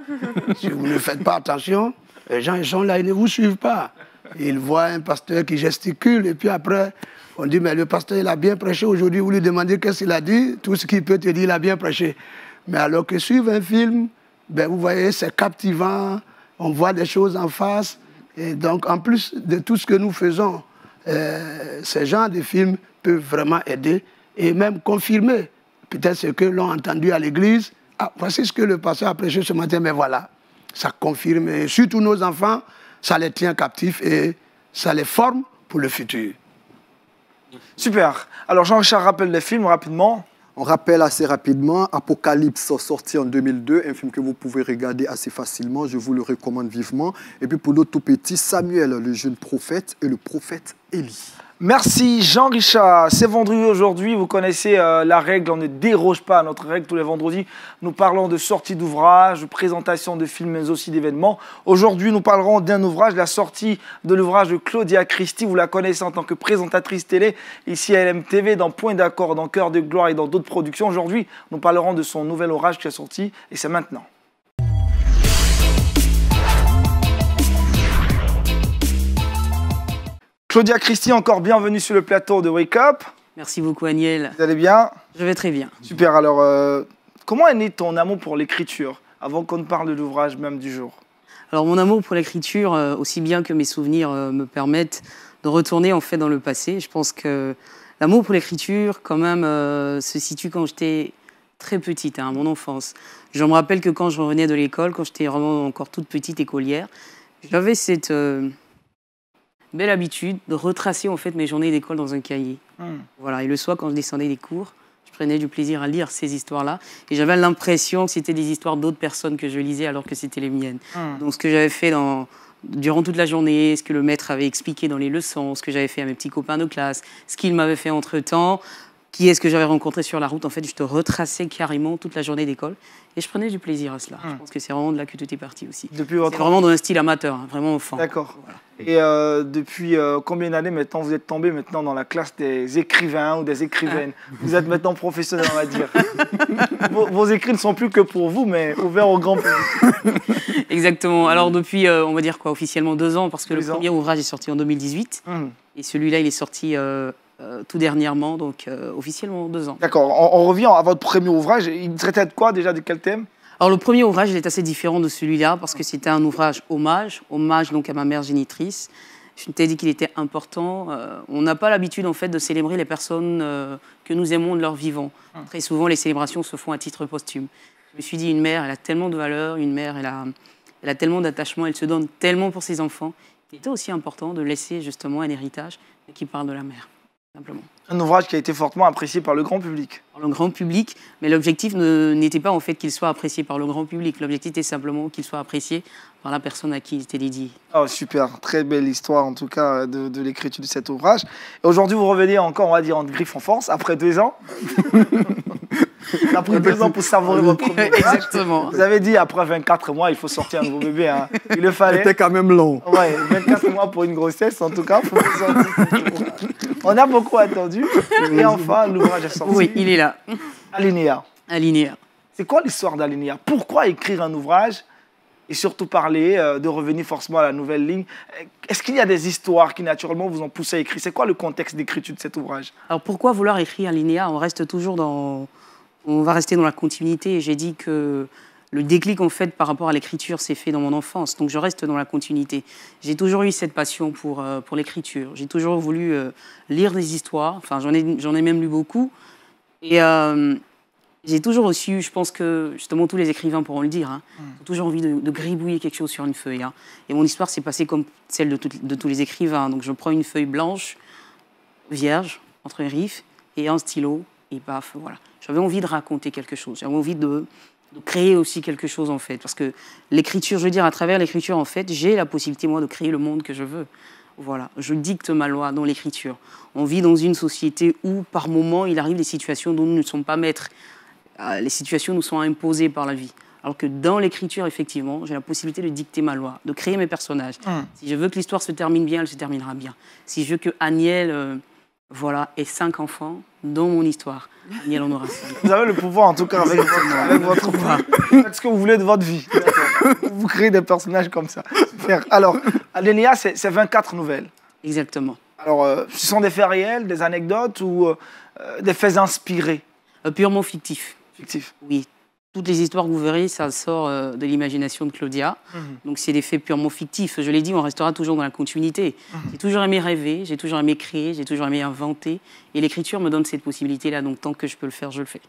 S2: Si vous ne faites pas attention, les gens ils sont là, ils ne vous suivent pas. Ils voient un pasteur qui gesticule et puis après, on dit, mais le pasteur, il a bien prêché aujourd'hui, vous lui demandez qu'est-ce qu'il a dit, tout ce qu'il peut te dire, il a bien prêché. Mais alors que suivre un film, ben vous voyez, c'est captivant, on voit des choses en face. Et donc, en plus de tout ce que nous faisons, ces genres de films peuvent vraiment aider et même confirmer peut-être ce que l'on a entendu à l'église. Ah, voici ce que le pasteur a prêché ce matin, mais voilà, ça confirme. Et surtout nos enfants, ça les tient captifs et ça les forme pour le futur.
S1: Super. Alors Jean-Richard rappelle les films rapidement.
S3: On rappelle assez rapidement, Apocalypse, sorti en 2002, un film que vous pouvez regarder assez facilement, je vous le recommande vivement. Et puis pour l'autre tout petit, Samuel, le jeune prophète, et le prophète Élie.
S1: Merci Jean-Richard. C'est vendredi aujourd'hui, vous connaissez la règle, on ne déroge pas à notre règle. Tous les vendredis, nous parlons de sortie d'ouvrage, de présentation de films, mais aussi d'événements. Aujourd'hui, nous parlerons d'un ouvrage, la sortie de l'ouvrage de Claudia Christie. Vous la connaissez en tant que présentatrice télé, ici à LMTV, dans Point d'accord, dans Cœur de gloire et dans d'autres productions. Aujourd'hui, nous parlerons de son nouvel ouvrage qui est sorti, et c'est maintenant. Claudia Christie, encore bienvenue sur le plateau de Wake Up.
S4: Merci beaucoup, Aniel.
S1: Vous allez bien?
S4: Je vais très bien.
S1: Super. Alors, comment est né ton amour pour l'écriture, avant qu'on ne parle de l'ouvrage même du jour?
S4: Alors, mon amour pour l'écriture, aussi bien que mes souvenirs me permettent de retourner en fait dans le passé. Je pense que l'amour pour l'écriture, quand même, se situe quand j'étais très petite, à mon enfance. Je me rappelle que quand je revenais de l'école, quand j'étais vraiment encore toute petite écolière, j'avais cette belle habitude de retracer en fait mes journées d'école dans un cahier. Voilà. Et le soir, quand je descendais des cours, je prenais du plaisir à lire ces histoires-là. Et j'avais l'impression que c'était des histoires d'autres personnes que je lisais alors que c'était les miennes. Donc ce que j'avais fait durant toute la journée, ce que le maître avait expliqué dans les leçons, ce que j'avais fait à mes petits copains de classe, ce qu'il m'avait fait entre-temps, qui est-ce que j'avais rencontré sur la route. En fait, je te retraçais carrément toute la journée d'école et je prenais du plaisir à cela. Je pense que c'est vraiment de là que tout est parti aussi. C'est vraiment dans un style amateur, hein, vraiment enfant.
S1: D'accord. Voilà. Et depuis combien d'années maintenant vous êtes tombé maintenant dans la classe des écrivains ou des écrivaines? Vous êtes maintenant professionnel, on va dire. Vos écrits ne sont plus que pour vous, mais ouverts au grand public.
S4: Exactement. Alors depuis, on va dire quoi, officiellement 2 ans, parce que le premier ouvrage est sorti en 2018 et celui-là, il est sorti tout dernièrement, donc officiellement 2 ans.
S1: D'accord. On revient à votre premier ouvrage. Il traitait de quoi déjà? De quel thème?
S4: Alors le premier ouvrage, il est assez différent de celui-là parce que c'était un ouvrage hommage donc à ma mère génitrice. Je t'ai dit qu'il était important. On n'a pas l'habitude en fait de célébrer les personnes que nous aimons de leur vivant. Très souvent, les célébrations se font à titre posthume. Je me suis dit, une mère, elle a tellement de valeur, une mère, elle a tellement d'attachement, elle se donne tellement pour ses enfants. Il était aussi important de laisser justement un héritage qui parle de la mère. simplement.
S1: Un ouvrage qui a été fortement apprécié par le grand public.
S4: Par le grand public, mais l'objectif n'était pas en fait qu'il soit apprécié par le grand public. L'objectif était simplement qu'il soit apprécié par la personne à qui il était dédié.
S1: Oh, super, très belle histoire en tout cas de l'écriture de cet ouvrage. Et aujourd'hui, vous revenez encore, on va dire, en griffe en force, après 2 ans. Après 2 ans pour savourer votre premier ouvrage.
S4: Exactement.
S1: Vous avez dit, après 24 mois, il faut sortir un nouveau bébé. Hein. Il le fallait.
S3: C'était quand même long.
S1: Ouais, 24 mois pour une grossesse, en tout cas. Faut on a beaucoup attendu. Et enfin, l'ouvrage est sorti.
S4: Oui, il est là.
S1: Alinéa.
S4: Alinéa.
S1: C'est quoi l'histoire d'Alinéa? Pourquoi écrire un ouvrage et surtout parler de revenir forcément à la nouvelle ligne? Est-ce qu'il y a des histoires qui naturellement vous ont poussé à écrire? C'est quoi le contexte d'écriture de cet ouvrage?
S4: Alors pourquoi vouloir écrire Alinéa? On va rester dans la continuité. Et j'ai dit que le déclic en fait par rapport à l'écriture s'est fait dans mon enfance. Donc je reste dans la continuité. J'ai toujours eu cette passion pour l'écriture. J'ai toujours voulu lire des histoires. Enfin, j'en ai même lu beaucoup. Et j'ai toujours aussi, je pense que justement tous les écrivains pourront le dire, hein, ont toujours envie de gribouiller quelque chose sur une feuille. Hein. Et mon histoire s'est passée comme celle de tous les écrivains. Donc je prends une feuille blanche, vierge, entre griffes, et un stylo, et paf, voilà. J'avais envie de raconter quelque chose. J'avais envie de créer aussi quelque chose, en fait. Parce que l'écriture, je veux dire, à travers l'écriture, en fait, j'ai la possibilité, moi, de créer le monde que je veux. Voilà, je dicte ma loi dans l'écriture. On vit dans une société où, par moments, il arrive des situations dont nous ne sommes pas maîtres. Les situations nous sont imposées par la vie. Alors que dans l'écriture, effectivement, j'ai la possibilité de dicter ma loi, de créer mes personnages. Si je veux que l'histoire se termine bien, elle se terminera bien. Si je veux que Aniel ait 5 enfants dans mon histoire, Aniel en aura 5.
S1: Vous avez le pouvoir, en tout cas, avec votre pouvoir. Faites ce que vous voulez de votre vie. Vous créez des personnages comme ça. Super. Alors, Alinéa, c'est 24 nouvelles.
S4: Exactement.
S1: Alors, ce sont des faits réels, des anecdotes ou des faits inspirés?
S4: Purement fictifs.
S1: Fictifs.
S4: Oui. Toutes les histoires que vous verrez, ça sort de l'imagination de Claudia. Donc, c'est des faits purement fictifs. Je l'ai dit, on restera toujours dans la continuité. J'ai toujours aimé rêver, j'ai toujours aimé créer, j'ai toujours aimé inventer. Et l'écriture me donne cette possibilité-là. Donc, tant que je peux le faire, je le fais.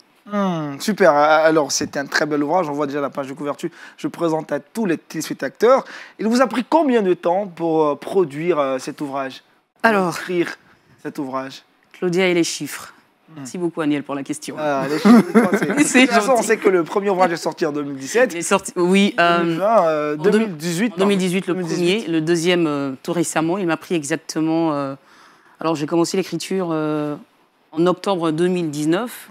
S1: Super. Alors, c'est un très bel ouvrage. On voit déjà la page de couverture. Je présente à tous les téléspectateurs. Il vous a pris combien de temps pour produire cet ouvrage?
S4: Alors,
S1: écrire cet ouvrage?
S4: Claudia et les chiffres. Merci beaucoup, Aniel, pour la question.
S1: Les chiffres, on sait que le premier ouvrage est sorti en 2017.
S4: Il est sorti, oui.
S1: 2018.
S4: En 2018, le premier. Le deuxième, tout récemment. Il m'a pris exactement... alors, j'ai commencé l'écriture en octobre 2019.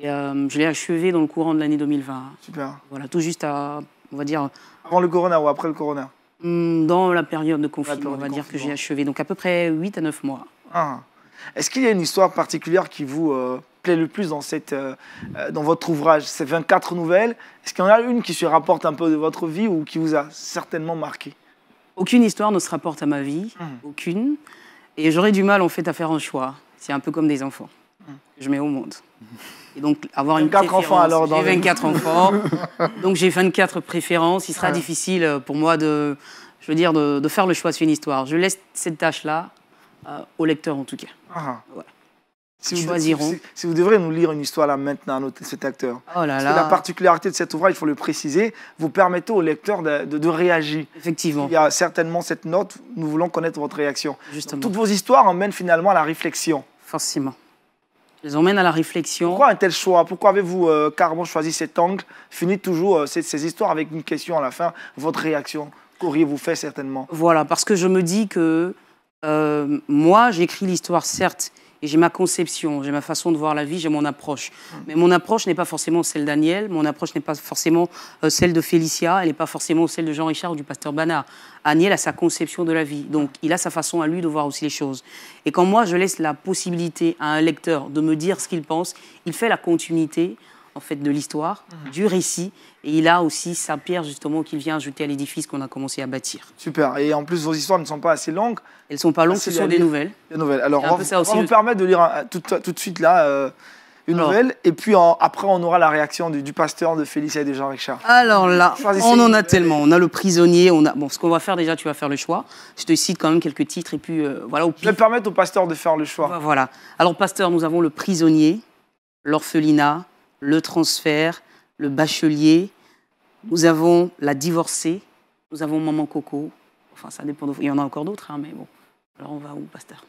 S4: Et je l'ai achevé dans le courant de l'année 2020.
S1: Super.
S4: Voilà, tout juste à, on va dire...
S1: Avant le corona ou après le corona?
S4: Dans la période de confinement, on va dire que j'ai achevé. Donc, à peu près 8 à 9 mois.
S1: Est-ce qu'il y a une histoire particulière qui vous plaît le plus dans votre ouvrage? Ces 24 nouvelles, est-ce qu'il y en a une qui se rapporte un peu de votre vie ou qui vous a certainement marqué?
S4: Aucune histoire ne se rapporte à ma vie, aucune. Et j'aurais du mal en fait à faire un choix. C'est un peu comme des enfants que je mets au monde. Et donc avoir une préférence.
S1: Enfants alors
S4: j'ai 24 enfants, donc j'ai 24 préférences. Il sera difficile pour moi de faire le choix sur une histoire. Je laisse cette tâche-là au lecteur en tout cas. Ouais.
S1: Si vous devrez nous lire une histoire là maintenant, nos téléspectateurs.
S4: Oh là là.
S1: Parce que la particularité de cet ouvrage, il faut le préciser, vous permettez au lecteur de réagir.
S4: Effectivement.
S1: Il y a certainement cette note, nous voulons connaître votre réaction.
S4: Justement.
S1: Toutes vos histoires emmènent finalement à la réflexion.
S4: Forcément. Je les emmène à la réflexion.
S1: Pourquoi un tel choix? Pourquoi avez-vous carrément choisi cet angle? Finissez toujours ces histoires avec une question à la fin, votre réaction. Qu'auriez-vous fait certainement?
S4: Voilà, parce que je me dis que moi, j'écris l'histoire, certes, et j'ai ma conception, j'ai ma façon de voir la vie, j'ai mon approche. Mais mon approche n'est pas forcément celle d'Aniel, mon approche n'est pas forcément celle de Félicia, elle n'est pas forcément celle de Jean-Richard ou du pasteur Bana. Aniel a sa conception de la vie, donc il a sa façon à lui de voir aussi les choses. Et quand moi, je laisse la possibilité à un lecteur de me dire ce qu'il pense, il fait la continuité en fait, de l'histoire, du récit, et il a aussi sa pierre justement qu'il vient ajouter à l'édifice qu'on a commencé à bâtir.
S1: Super, et en plus vos histoires ne sont pas assez longues.
S4: Elles ne sont pas longues, ce sont des nouvelles.
S1: Des nouvelles. Alors on va vous permettre de lire tout de suite là une nouvelle, et puis après on aura la réaction du pasteur, de Félicia et de Jean-Richard.
S4: Alors là, on en a tellement. On a le prisonnier, on a... Bon, ce qu'on va faire déjà, tu vas faire le choix. Je te cite quand même quelques titres, et puis voilà.
S1: Je vais permettre au pasteur de faire le choix.
S4: Voilà. Alors pasteur, nous avons le prisonnier, l'orphelinat, le transfert, le bachelier, nous avons la divorcée, nous avons Maman Coco, enfin ça dépend, il y en a encore d'autres, hein, mais bon, alors on va où, pasteur?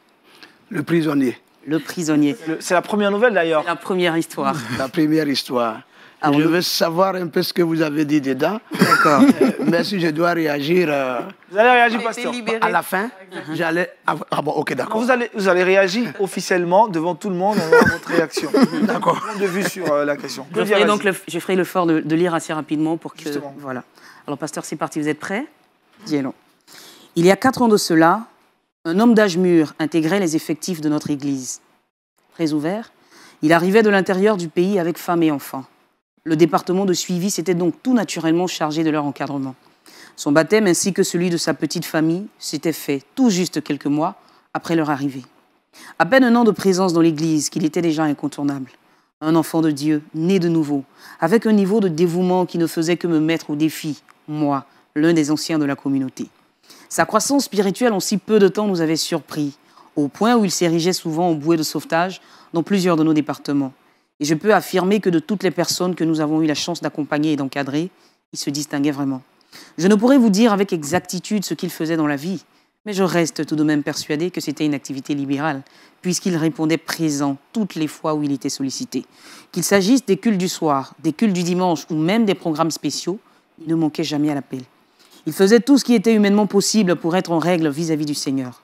S2: Le prisonnier.
S4: Le prisonnier.
S1: C'est la première nouvelle d'ailleurs.
S4: La première histoire.
S2: La première histoire.
S4: Ah,
S2: je veux savoir un peu ce que vous avez dit dedans.
S4: D'accord.
S2: Mais si je dois réagir
S1: Vous allez réagir, pasteur.
S2: à la fin, j'allais... Ah bon, ok, d'accord.
S1: Vous allez réagir officiellement devant tout le monde, on aura votre réaction.
S2: D'accord.
S1: De vue sur la question.
S4: Je ferai l'effort de lire assez rapidement pour que...
S1: Justement.
S4: Voilà. Alors, pasteur, c'est parti. Vous êtes prêts? Dis-le. Il y a 4 ans de cela, un homme d'âge mûr intégrait les effectifs de notre église. Très ouvert, il arrivait de l'intérieur du pays avec femme et enfants. Le département de suivi s'était donc tout naturellement chargé de leur encadrement. Son baptême ainsi que celui de sa petite famille s'était fait tout juste quelques mois après leur arrivée. À peine 1 an de présence dans l'église qu'il était déjà incontournable. Un enfant de Dieu, né de nouveau, avec un niveau de dévouement qui ne faisait que me mettre au défi, moi, l'un des anciens de la communauté. Sa croissance spirituelle en si peu de temps nous avait surpris, au point où il s'érigeait souvent en bouée de sauvetage dans plusieurs de nos départements. Et je peux affirmer que de toutes les personnes que nous avons eu la chance d'accompagner et d'encadrer, il se distinguait vraiment. Je ne pourrais vous dire avec exactitude ce qu'il faisait dans la vie, mais je reste tout de même persuadé que c'était une activité libérale, puisqu'il répondait présent toutes les fois où il était sollicité. Qu'il s'agisse des cultes du soir, des cultes du dimanche ou même des programmes spéciaux, il ne manquait jamais à l'appel. Il faisait tout ce qui était humainement possible pour être en règle vis-à-vis du Seigneur.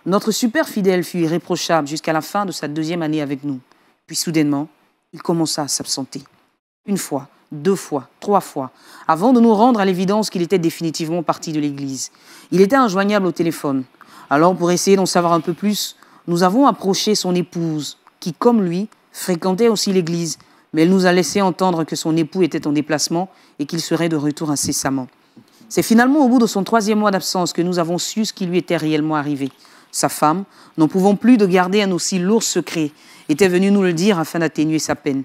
S4: Notre super fidèle fut irréprochable jusqu'à la fin de sa 2e année avec nous. Puis soudainement, il commença à s'absenter. 1 fois, 2 fois, 3 fois, avant de nous rendre à l'évidence qu'il était définitivement parti de l'église. Il était injoignable au téléphone. Alors, pour essayer d'en savoir un peu plus, nous avons approché son épouse, qui, comme lui, fréquentait aussi l'église, mais elle nous a laissé entendre que son époux était en déplacement et qu'il serait de retour incessamment. C'est finalement au bout de son 3e mois d'absence que nous avons su ce qui lui était réellement arrivé. Sa femme, n'en pouvant plus de garder un aussi lourd secret, était venue nous le dire afin d'atténuer sa peine.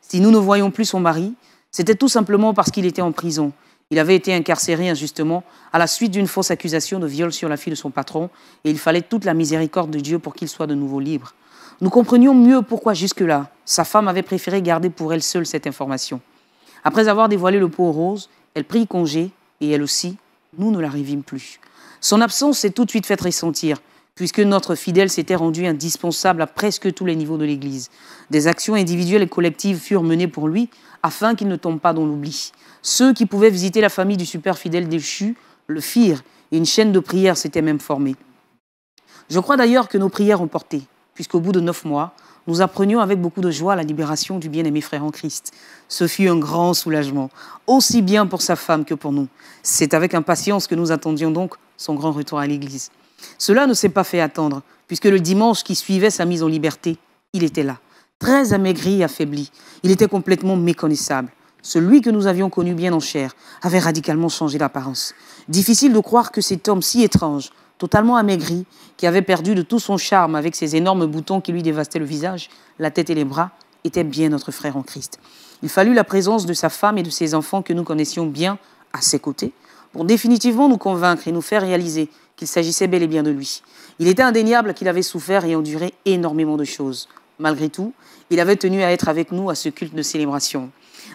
S4: Si nous ne voyions plus son mari, c'était tout simplement parce qu'il était en prison. Il avait été incarcéré injustement à la suite d'une fausse accusation de viol sur la fille de son patron et il fallait toute la miséricorde de Dieu pour qu'il soit de nouveau libre. Nous comprenions mieux pourquoi jusque-là, sa femme avait préféré garder pour elle seule cette information. Après avoir dévoilé le pot rose, elle prit congé et elle aussi, nous ne la revîmes plus. Son absence s'est tout de suite fait ressentir, puisque notre fidèle s'était rendu indispensable à presque tous les niveaux de l'Église. Des actions individuelles et collectives furent menées pour lui, afin qu'il ne tombe pas dans l'oubli. Ceux qui pouvaient visiter la famille du super fidèle déchu le firent, et une chaîne de prières s'était même formée. Je crois d'ailleurs que nos prières ont porté, puisqu'au bout de 9 mois, nous apprenions avec beaucoup de joie la libération du bien-aimé frère en Christ. Ce fut un grand soulagement, aussi bien pour sa femme que pour nous. C'est avec impatience que nous attendions donc son grand retour à l'église. Cela ne s'est pas fait attendre, puisque le dimanche qui suivait sa mise en liberté, il était là, très amaigri et affaibli. Il était complètement méconnaissable. Celui que nous avions connu bien en chair avait radicalement changé d'apparence. Difficile de croire que cet homme si étrange, totalement amaigri, qui avait perdu de tout son charme avec ses énormes boutons qui lui dévastaient le visage, la tête et les bras, était bien notre frère en Christ. Il fallut la présence de sa femme et de ses enfants que nous connaissions bien à ses côtés pour définitivement nous convaincre et nous faire réaliser qu'il s'agissait bel et bien de lui. Il était indéniable qu'il avait souffert et enduré énormément de choses. Malgré tout, il avait tenu à être avec nous à ce culte de célébration.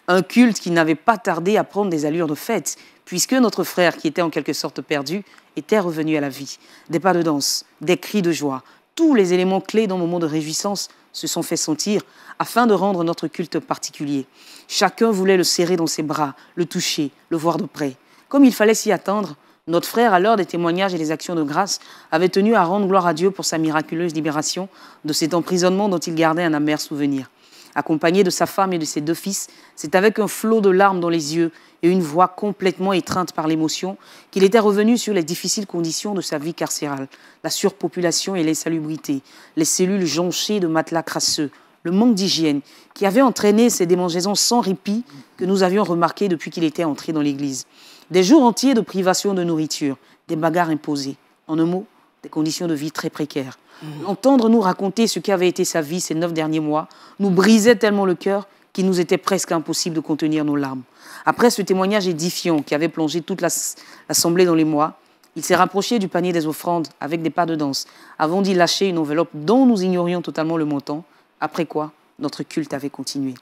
S4: Un culte qui n'avait pas tardé à prendre des allures de fête, puisque notre frère, qui était en quelque sorte perdu, était revenu à la vie. Des pas de danse, des cris de joie, tous les éléments clés d'un moment de réjouissance se sont fait sentir afin de rendre notre culte particulier. Chacun voulait le serrer dans ses bras, le toucher, le voir de près. Comme il fallait s'y attendre, notre frère, à l'heure des témoignages et des actions de grâce, avait tenu à rendre gloire à Dieu pour sa miraculeuse libération de cet emprisonnement dont il gardait un amer souvenir. Accompagné de sa femme et de ses 2 fils, c'est avec un flot de larmes dans les yeux et une voix complètement étreinte par l'émotion qu'il était revenu sur les difficiles conditions de sa vie carcérale, la surpopulation et l'insalubrité, les cellules jonchées de matelas crasseux, le manque d'hygiène qui avait entraîné ces démangeaisons sans répit que nous avions remarquées depuis qu'il était entré dans l'église. Des jours entiers de privation de nourriture, des bagarres imposées. En un mot, des conditions de vie très précaires. L'entendre nous raconter ce qu'avait été sa vie ces 9 derniers mois nous brisait tellement le cœur qu'il nous était presque impossible de contenir nos larmes. Après ce témoignage édifiant qui avait plongé toute l'assemblée dans les mois, il s'est rapproché du panier des offrandes avec des pas de danse avant d'y lâcher une enveloppe dont nous ignorions totalement le montant, après quoi notre culte avait continué.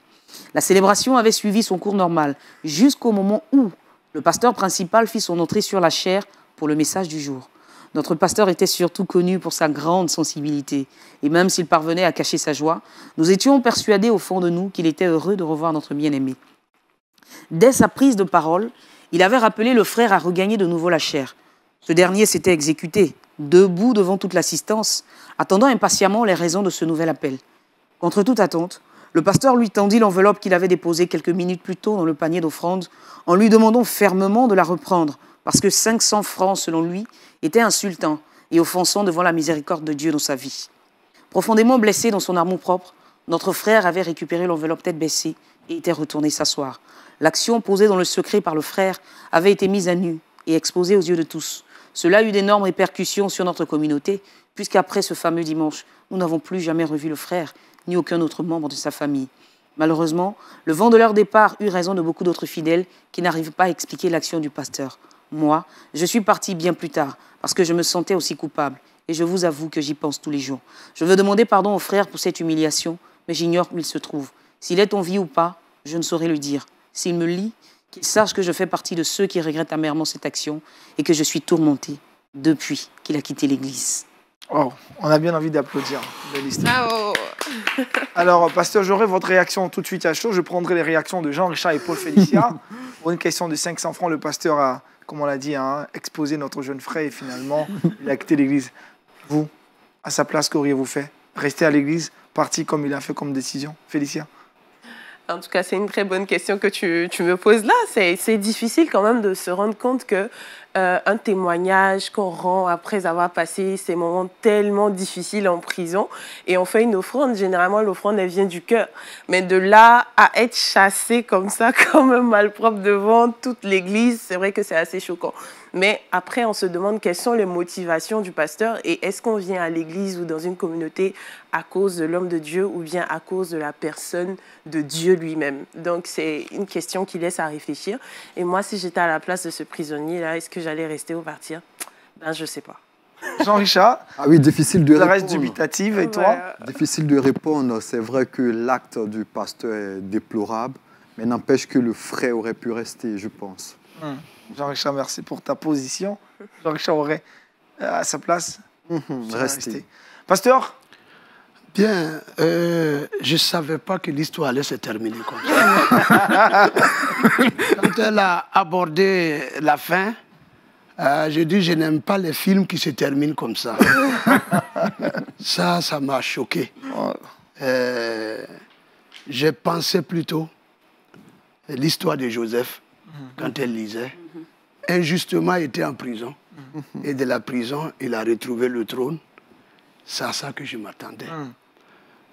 S4: La célébration avait suivi son cours normal jusqu'au moment où le pasteur principal fit son entrée sur la chaire pour le message du jour. Notre pasteur était surtout connu pour sa grande sensibilité. Et même s'il parvenait à cacher sa joie, nous étions persuadés au fond de nous qu'il était heureux de revoir notre bien-aimé. Dès sa prise de parole, il avait rappelé le frère à regagner de nouveau la chair. Ce dernier s'était exécuté, debout devant toute l'assistance, attendant impatiemment les raisons de ce nouvel appel. Contre toute attente, le pasteur lui tendit l'enveloppe qu'il avait déposée quelques minutes plus tôt dans le panier d'offrande en lui demandant fermement de la reprendre, parce que 500 francs, selon lui, étaient insultants et offensants devant la miséricorde de Dieu dans sa vie. Profondément blessé dans son amour-propre, notre frère avait récupéré l'enveloppe tête baissée et était retourné s'asseoir. L'action posée dans le secret par le frère avait été mise à nu et exposée aux yeux de tous. Cela eut d'énormes répercussions sur notre communauté, puisqu'après ce fameux dimanche, nous n'avons plus jamais revu le frère, ni aucun autre membre de sa famille. Malheureusement, le vent de leur départ eut raison de beaucoup d'autres fidèles qui n'arrivent pas à expliquer l'action du pasteur. Moi, je suis parti bien plus tard, parce que je me sentais aussi coupable, et je vous avoue que j'y pense tous les jours. Je veux demander pardon au frère pour cette humiliation, mais j'ignore où il se trouve. S'il est en vie ou pas, je ne saurais le dire. S'il me lit, qu'il sache que je fais partie de ceux qui regrettent amèrement cette action, et que je suis tourmenté depuis qu'il a quitté l'Église.
S1: Oh, on a bien envie d'applaudir. Belle histoire.
S5: Bravo.
S1: Alors, pasteur, j'aurai votre réaction tout de suite à chaud. Je prendrai les réactions de Jean-Richard et Paul Félicia. Pour une question de 500 francs, le pasteur a, comme on l'a dit, exposé notre jeune frère et finalement, il a quitté l'église. Vous, à sa place, qu'auriez-vous fait? Rester à l'église, parti comme il a fait comme décision? Félicia?
S5: En tout cas, c'est une très bonne question que tu me poses là. C'est difficile quand même de se rendre compte que un témoignage qu'on rend après avoir passé ces moments tellement difficiles en prison et on fait une offrande. Généralement, l'offrande, elle vient du cœur. Mais de là à être chassé comme ça, comme un malpropre devant toute l'église, c'est vrai que c'est assez choquant. Mais après, on se demande quelles sont les motivations du pasteur et est-ce qu'on vient à l'église ou dans une communauté à cause de l'homme de Dieu ou bien à cause de la personne de Dieu lui-même. Donc, c'est une question qui laisse à réfléchir. Et moi, si j'étais à la place de ce prisonnier-là, est-ce que j'allais rester ou partir? Ben, je ne sais pas.
S1: Jean-Richard?
S3: Ah oui, difficile de répondre.
S1: Reste dubitative. Et toi?
S3: Difficile de répondre. C'est vrai que l'acte du pasteur est déplorable, mais n'empêche que le frère aurait pu rester, je pense.
S1: Jean-Richard, merci pour ta position. Jean-Richard aurait, à sa place,
S3: rester.
S1: Pasteur?
S2: Bien, je ne savais pas que l'histoire allait se terminer comme ça. Quand elle a abordé la fin, je dis je n'aime pas les films qui se terminent comme ça. Ça m'a choqué. J'ai pensé plutôt l'histoire de Joseph, quand elle lisait. Injustement, il était en prison. Et de la prison, il a retrouvé le trône. C'est à ça que je m'attendais.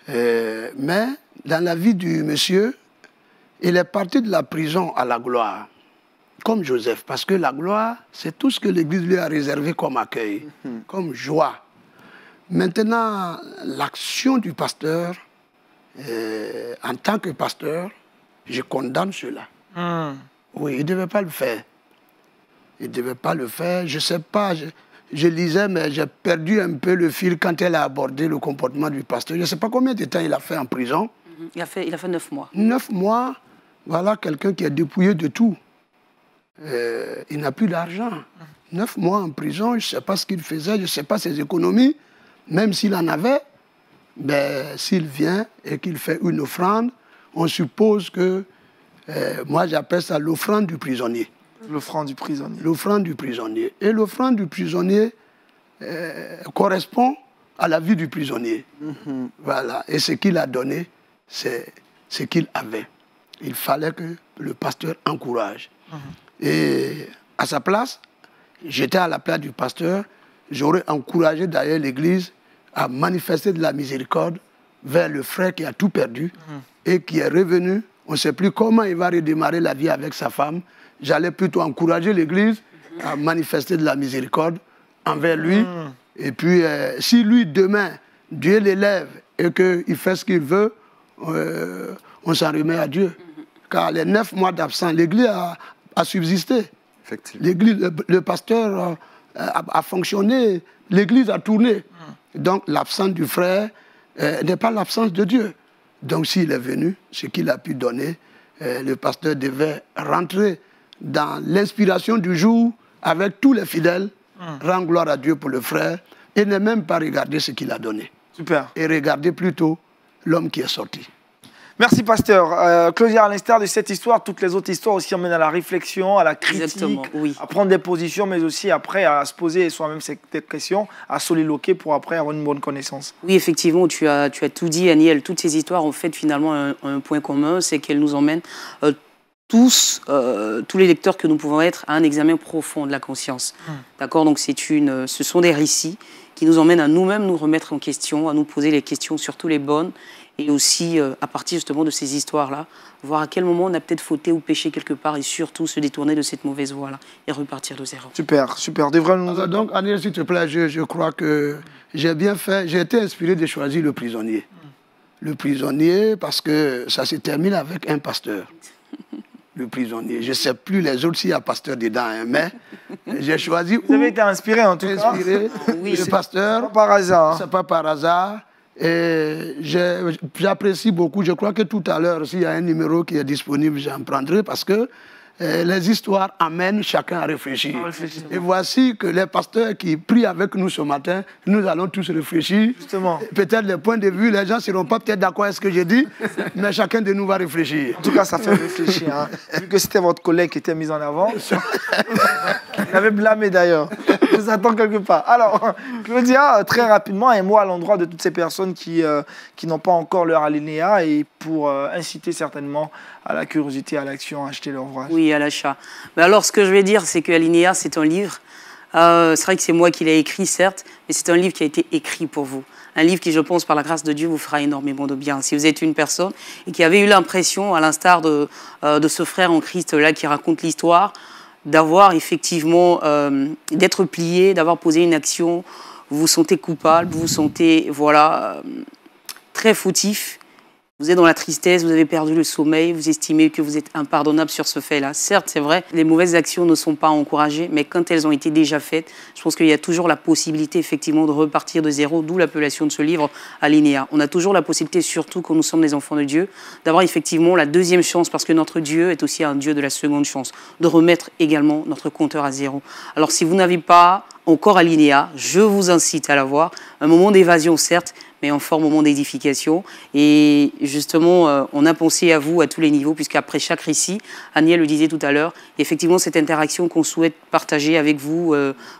S2: Mais dans la vie du monsieur, il est parti de la prison à la gloire, comme Joseph, parce que la gloire, c'est tout ce que l'Église lui a réservé comme accueil, comme joie. Maintenant, l'action du pasteur, en tant que pasteur, je condamne cela. Oui, il ne devait pas le faire. Il ne devait pas le faire. Je ne sais pas, je lisais, mais j'ai perdu un peu le fil quand elle a abordé le comportement du pasteur. Je ne sais pas combien de temps il a fait en prison.
S4: Il a fait 9 mois.
S2: 9 mois, voilà quelqu'un qui est dépouillé de tout. Il n'a plus d'argent. 9 mois en prison, je ne sais pas ce qu'il faisait, je ne sais pas ses économies. Même s'il en avait, ben, s'il vient et qu'il fait une offrande, on suppose que, moi j'appelle ça l'offrande du prisonnier.
S1: L'offrande du prisonnier.
S2: L'offrande du prisonnier. Et l'offrande du prisonnier correspond à la vie du prisonnier. Voilà. Et ce qu'il a donné, c'est ce qu'il avait. Il fallait que le pasteur encourage. Et à sa place, j'étais à la place du pasteur, j'aurais encouragé d'ailleurs l'Église à manifester de la miséricorde vers le frère qui a tout perdu et qui est revenu. On ne sait plus comment il va redémarrer la vie avec sa femme. J'allais plutôt encourager l'Église à manifester de la miséricorde envers lui. Et puis, si lui, demain, Dieu l'élève et qu'il fait ce qu'il veut, on s'en remet à Dieu. Car les 9 mois d'absence, l'Église a subsisté. Le pasteur a fonctionné, l'Église a tourné. Donc, l'absence du frère n'est pas l'absence de Dieu. Donc, s'il est venu, ce qu'il a pu donner, le pasteur devait rentrer dans l'inspiration du jour avec tous les fidèles rend gloire à Dieu pour le frère et ne même pas regarder ce qu'il a donné.
S1: Super.
S2: Et regarder plutôt l'homme qui est sorti.
S1: Merci, pasteur. Claudia, à l'instar de cette histoire, toutes les autres histoires aussi emmènent à la réflexion, à la critique, à prendre des positions, mais aussi après à se poser soi-même ces questions, à soliloquer pour après avoir une bonne connaissance.
S4: Oui, effectivement, tu as tout dit, Aniel. Toutes ces histoires ont fait finalement un point commun, c'est qu'elles nous emmènent tous les lecteurs que nous pouvons être à un examen profond de la conscience. D'accord? Donc ce sont des récits qui nous emmènent à nous-mêmes nous remettre en question, à nous poser les questions, surtout les bonnes, et aussi à partir justement de ces histoires-là, voir à quel moment on a peut-être fauté ou péché quelque part, et surtout se détourner de cette mauvaise voie-là et repartir de zéro.
S1: Super, super.
S2: Donc, Aniel, s'il te plaît, je crois que j'ai bien fait. J'ai été inspiré de choisir le prisonnier. Le prisonnier, parce que ça se termine avec un pasteur. Le prisonnier. Je ne sais plus les autres s'il y a pasteur dedans, hein, mais j'ai choisi.
S1: Vous avez été inspiré en tout cas.
S2: Inspiré, oui, le pasteur.
S1: C'est pas par hasard.
S2: C'est pas par hasard. Et j'apprécie beaucoup. Je crois que tout à l'heure, s'il y a un numéro qui est disponible, j'en prendrai parce que les histoires amènent chacun à réfléchir. Et voici que les pasteurs qui prient avec nous ce matin, nous allons tous réfléchir.
S1: Justement.
S2: Peut-être les points de vue, les gens ne seront pas peut-être d'accord avec ce que j'ai dit, mais chacun de nous va réfléchir.
S1: En tout cas, ça fait réfléchir. Hein. Vu que c'était votre collègue qui était mis en avant. Il avait blâmé d'ailleurs. Je vous attends quelque part. Alors, Claudia, très rapidement, un mot à l'endroit de toutes ces personnes qui n'ont pas encore leur alinéa et pour inciter certainement à la curiosité, à l'action, à acheter leur ouvrage.
S4: Oui, à l'achat. Mais alors, ce que je vais dire, c'est que Alinéa, c'est un livre. C'est vrai que c'est moi qui l'ai écrit, certes, mais c'est un livre qui a été écrit pour vous. Un livre qui, je pense, par la grâce de Dieu, vous fera énormément de bien. Si vous êtes une personne et qui avait eu l'impression, à l'instar de ce frère en Christ-là qui raconte l'histoire, d'avoir effectivement, d'être plié, d'avoir posé une action, vous vous sentez coupable, vous vous sentez, voilà, très fautif, vous êtes dans la tristesse, vous avez perdu le sommeil, vous estimez que vous êtes impardonnable sur ce fait-là. Certes, c'est vrai, les mauvaises actions ne sont pas encouragées, mais quand elles ont été déjà faites, je pense qu'il y a toujours la possibilité, effectivement, de repartir de zéro, d'où l'appellation de ce livre, Alinéa. On a toujours la possibilité, surtout quand nous sommes des enfants de Dieu, d'avoir effectivement la deuxième chance, parce que notre Dieu est aussi un Dieu de la seconde chance, de remettre également notre compteur à zéro. Alors, si vous n'avez pas encore Alinéa, je vous incite à l'avoir. Un moment d'évasion, certes, mais un fort moment d'édification. Et justement, on a pensé à vous à tous les niveaux, puisqu'après chaque récit, Aniel le disait tout à l'heure, effectivement, cette interaction qu'on souhaite partager avec vous,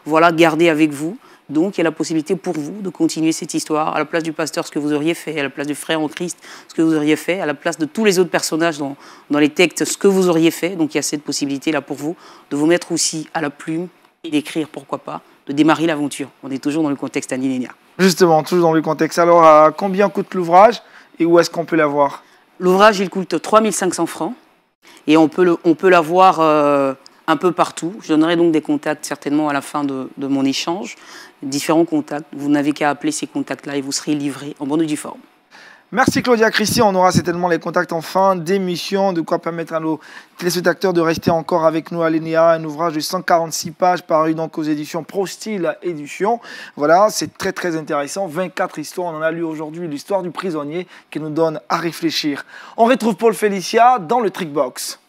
S4: voilà, garder avec vous. Donc, il y a la possibilité pour vous de continuer cette histoire à la place du pasteur, ce que vous auriez fait, à la place du frère en Christ, ce que vous auriez fait, à la place de tous les autres personnages dans les textes, ce que vous auriez fait. Donc, il y a cette possibilité-là pour vous de vous mettre aussi à la plume et d'écrire, pourquoi pas, de démarrer l'aventure. On est toujours dans le contexte Alinéa.
S1: Justement, toujours dans le contexte. Alors, combien coûte l'ouvrage et où est-ce qu'on peut l'avoir?
S4: L'ouvrage, il coûte 3 500 francs et on peut l'avoir un peu partout. Je donnerai donc des contacts certainement à la fin de mon échange. Différents contacts. Vous n'avez qu'à appeler ces contacts-là et vous serez livré en bonne et due forme.
S1: Merci Claudia Christie, on aura certainement les contacts en fin d'émission, de quoi permettre à nos téléspectateurs de rester encore avec nous à Alinéa, un ouvrage de 146 pages paru donc aux éditions ProStyle Éditions. Voilà, c'est très très intéressant, 24 histoires, on en a lu aujourd'hui l'histoire du prisonnier qui nous donne à réfléchir. On retrouve Paul Félicia dans le Trickbox.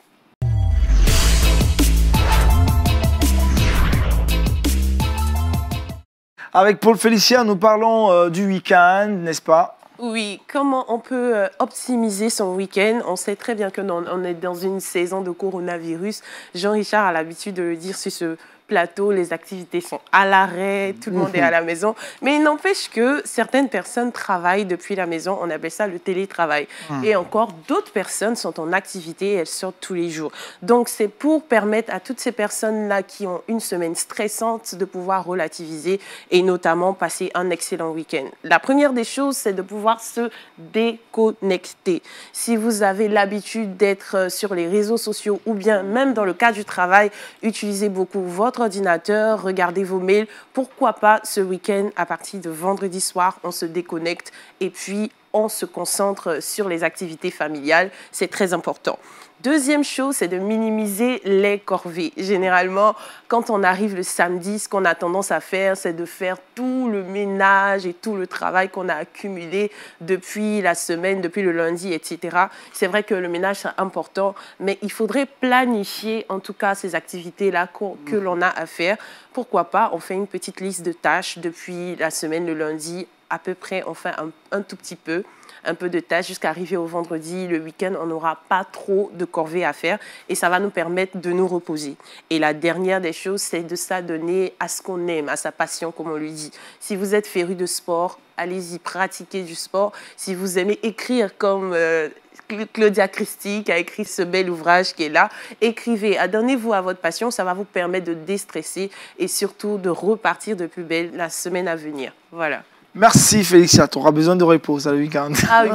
S1: Avec Paul Félicia, nous parlons du week-end, n'est-ce pas?
S5: Oui, comment on peut optimiser son week-end? On sait très bien qu'on est dans une saison de coronavirus. Jean-Richard a l'habitude de le dire sur ce plateau, les activités sont à l'arrêt, tout le monde est à la maison. Mais il n'empêche que certaines personnes travaillent depuis la maison, on appelle ça le télétravail. Et encore, d'autres personnes sont en activité, elles sortent tous les jours. Donc, c'est pour permettre à toutes ces personnes-là qui ont une semaine stressante de pouvoir relativiser et notamment passer un excellent week-end. La première des choses, c'est de pouvoir se déconnecter. Si vous avez l'habitude d'être sur les réseaux sociaux ou bien même dans le cadre du travail, utilisez beaucoup votre ordinateur, regardez vos mails. Pourquoi pas ce week-end, à partir de vendredi soir, on se déconnecte et puis on se concentre sur les activités familiales. C'est très important. Deuxième chose, c'est de minimiser les corvées. Généralement, quand on arrive le samedi, ce qu'on a tendance à faire, c'est de faire tout le ménage et tout le travail qu'on a accumulé depuis la semaine, depuis le lundi, etc. C'est vrai que le ménage, c'est important, mais il faudrait planifier, en tout cas, ces activités-là que l'on a à faire. Pourquoi pas, on fait une petite liste de tâches depuis la semaine, le lundi, à peu près, on fait un tout petit peu. Un peu de tâches jusqu'à arriver au vendredi, le week-end, on n'aura pas trop de corvées à faire et ça va nous permettre de nous reposer. Et la dernière des choses, c'est de s'adonner à ce qu'on aime, à sa passion, comme on lui dit. Si vous êtes féru de sport, allez-y, pratiquez du sport. Si vous aimez écrire comme Claudia Christie qui a écrit ce bel ouvrage qui est là, écrivez, adonnez-vous à votre passion, ça va vous permettre de déstresser et surtout de repartir de plus belle la semaine à venir. Voilà.
S1: Merci Félicia, tu auras besoin de repos, ça le week-end.
S5: Ah oui,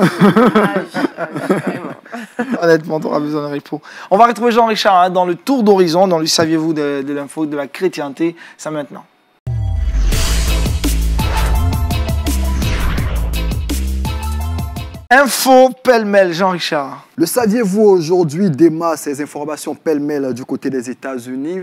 S5: vraiment.
S1: Honnêtement, tu auras besoin de repos. On va retrouver Jean-Richard dans le tour d'horizon, dans le saviez-vous de l'info de la chrétienté, ça maintenant. Info pêle-mêle, Jean-Richard.
S3: Le saviez-vous aujourd'hui démarre ces informations pêle-mêle du côté des États-Unis,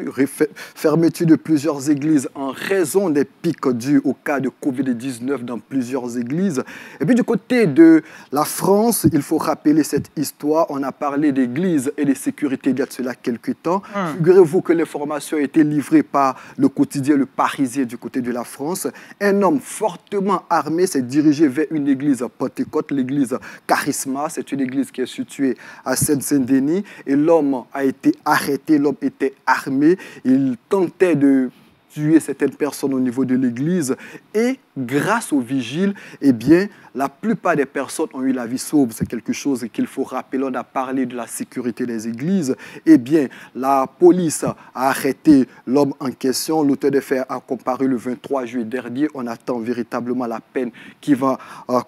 S3: fermeture de plusieurs églises en raison des pics dus au cas de Covid-19 dans plusieurs églises. Et puis du côté de la France, il faut rappeler cette histoire. On a parlé d'églises et de sécurité il y a de cela quelques temps. Figurez-vous que l'information a été livrée par le quotidien Le Parisien du côté de la France. Un homme fortement armé s'est dirigé vers une église Pentecôte, l'église Charisma. C'est une église qui est située à Seine-Saint-Denis et l'homme a été arrêté, l'homme était armé, il tentait de tuer certaines personnes au niveau de l'église et grâce aux vigiles, eh bien, la plupart des personnes ont eu la vie sauve. C'est quelque chose qu'il faut rappeler. On a parlé de la sécurité des églises. Eh bien, la police a arrêté l'homme en question. L'auteur des faits a comparu le 23 juillet dernier. On attend véritablement la peine qu'il va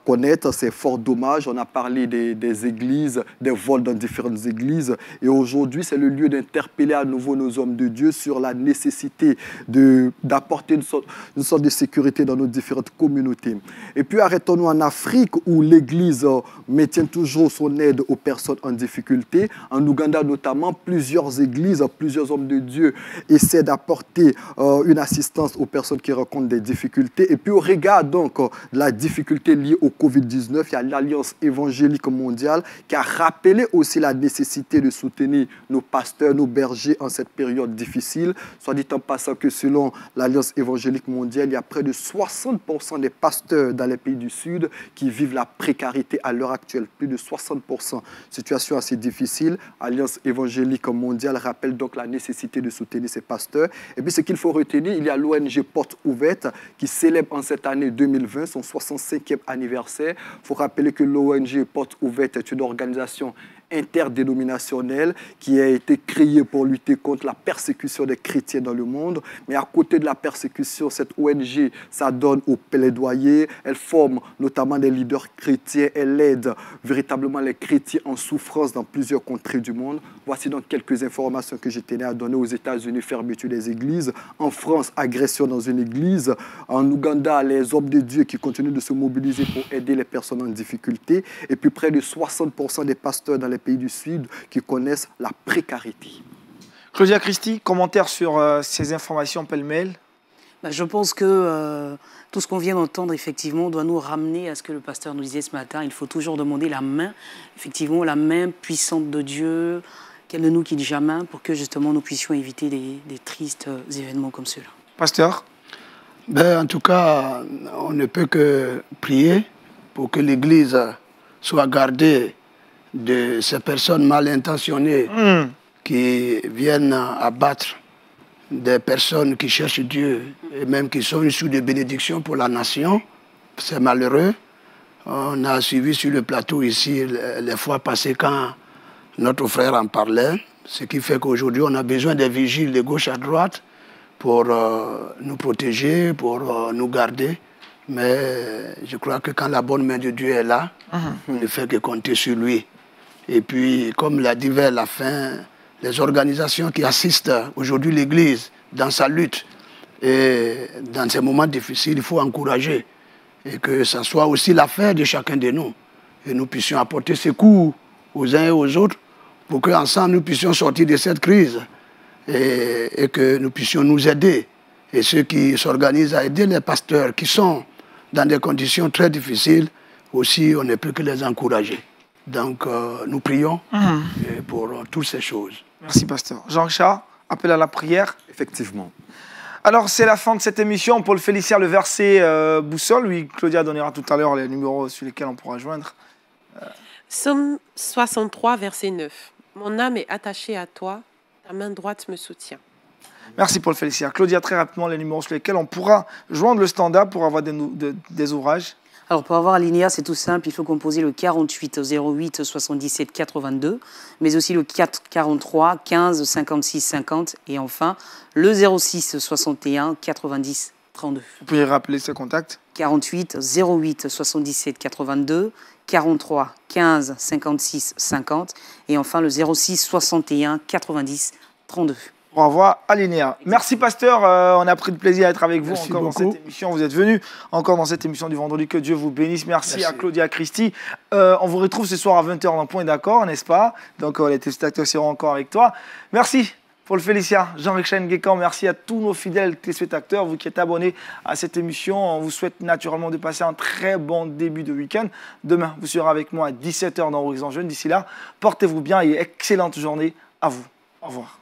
S3: connaître. C'est fort dommage. On a parlé des églises, des vols dans différentes églises. Et aujourd'hui, c'est le lieu d'interpeller à nouveau nos hommes de Dieu sur la nécessité d'apporter une sorte de sécurité dans nos différentes communautés. Et puis, arrêtons-nous en Afrique où l'Église maintient toujours son aide aux personnes en difficulté. En Ouganda notamment, plusieurs églises, plusieurs hommes de Dieu essaient d'apporter une assistance aux personnes qui rencontrent des difficultés. Et puis au regard donc de la difficulté liée au Covid-19, il y a l'Alliance évangélique mondiale qui a rappelé aussi la nécessité de soutenir nos pasteurs, nos bergers en cette période difficile. Soit dit en passant que selon l'Alliance évangélique mondiale, il y a près de 60% des pasteurs dans les pays du Sud qui vivent la précarité à l'heure actuelle, plus de 60%. Situation assez difficile. Alliance évangélique mondiale rappelle donc la nécessité de soutenir ces pasteurs. Et puis ce qu'il faut retenir, il y a l'ONG Porte Ouverte qui célèbre en cette année 2020 son 65e anniversaire. Il faut rappeler que l'ONG Porte Ouverte est une organisation interdénominationnelle qui a été créée pour lutter contre la persécution des chrétiens dans le monde. Mais à côté de la persécution, cette ONG s'adonne au plaidoyer. Elle forme notamment des leaders chrétiens. Elle aide véritablement les chrétiens en souffrance dans plusieurs contrées du monde. Voici donc quelques informations que je tenais à donner. Aux États-Unis, fermeture des églises. En France, agression dans une église. En Ouganda, les hommes de Dieu qui continuent de se mobiliser pour aider les personnes en difficulté. Et puis près de 60% des pasteurs dans les pays du Sud qui connaissent la précarité.
S1: Claudia Christie, commentaire sur ces informations pêle-mêle?
S4: Je pense que tout ce qu'on vient d'entendre, effectivement, doit nous ramener à ce que le pasteur nous disait ce matin. Il faut toujours demander la main, effectivement, la main puissante de Dieu, qu'elle ne nous quitte jamais, pour que justement nous puissions éviter des tristes événements comme ceux-là.
S1: Pasteur?
S2: En tout cas, on ne peut que prier pour que l'Église soit gardée de ces personnes mal intentionnées qui viennent abattre des personnes qui cherchent Dieu et même qui sont issues de bénédictions pour la nation. C'est malheureux. On a suivi sur le plateau ici les fois passées quand notre frère en parlait, ce qui fait qu'aujourd'hui on a besoin des vigiles de gauche à droite pour nous protéger, pour nous garder. Mais je crois que quand la bonne main de Dieu est là, on ne fait que compter sur lui. Et puis, comme l'a dit vers la fin, les organisations qui assistent aujourd'hui l'Église dans sa lutte et dans ces moments difficiles, il faut encourager. Et que ça soit aussi l'affaire de chacun de nous et nous puissions apporter secours aux uns et aux autres pour qu'ensemble nous puissions sortir de cette crise et que nous puissions nous aider. Et ceux qui s'organisent à aider les pasteurs qui sont dans des conditions très difficiles, aussi on ne peut que les encourager. Donc nous prions pour toutes ces choses.
S1: Merci pasteur. Jean-Richard, appel à la prière.
S3: Effectivement.
S1: Alors, c'est la fin de cette émission. Paul Félicien, le verset boussole. Oui, Claudia donnera tout à l'heure les numéros sur lesquels on pourra joindre.
S5: Psaume 63, verset 9. Mon âme est attachée à toi, ta main droite me soutient.
S1: Merci Paul Félicien. Claudia, très rapidement, les numéros sur lesquels on pourra joindre le standard pour avoir des ouvrages.
S4: Alors, pour avoir Alinéa, c'est tout simple. Il faut composer le 48 08 77 82, mais aussi le 4 43 15 56 50 et enfin le 06 61 90 32.
S1: Vous pouvez rappeler ce contact.
S4: 48 08 77 82, 43 15 56 50 et enfin le 06 61 90 32.
S1: Au revoir, Alinéa. Merci, pasteur. On a pris de plaisir à être avec vous encore dans cette émission. Vous êtes venus encore dans cette émission du vendredi. Que Dieu vous bénisse. Merci à Claudia Christie. On vous retrouve ce soir à 20h dans Point d'accord, n'est-ce pas? Donc, les téléspectateurs seront encore avec toi. Merci, Paul Félicien, Jean-Richard Nguécan. Merci à tous nos fidèles téléspectateurs, vous qui êtes abonnés à cette émission. On vous souhaite naturellement de passer un très bon début de week-end. Demain, vous serez avec moi à 17h dans Horizon Jeune. D'ici là, portez-vous bien et excellente journée à vous. Au revoir.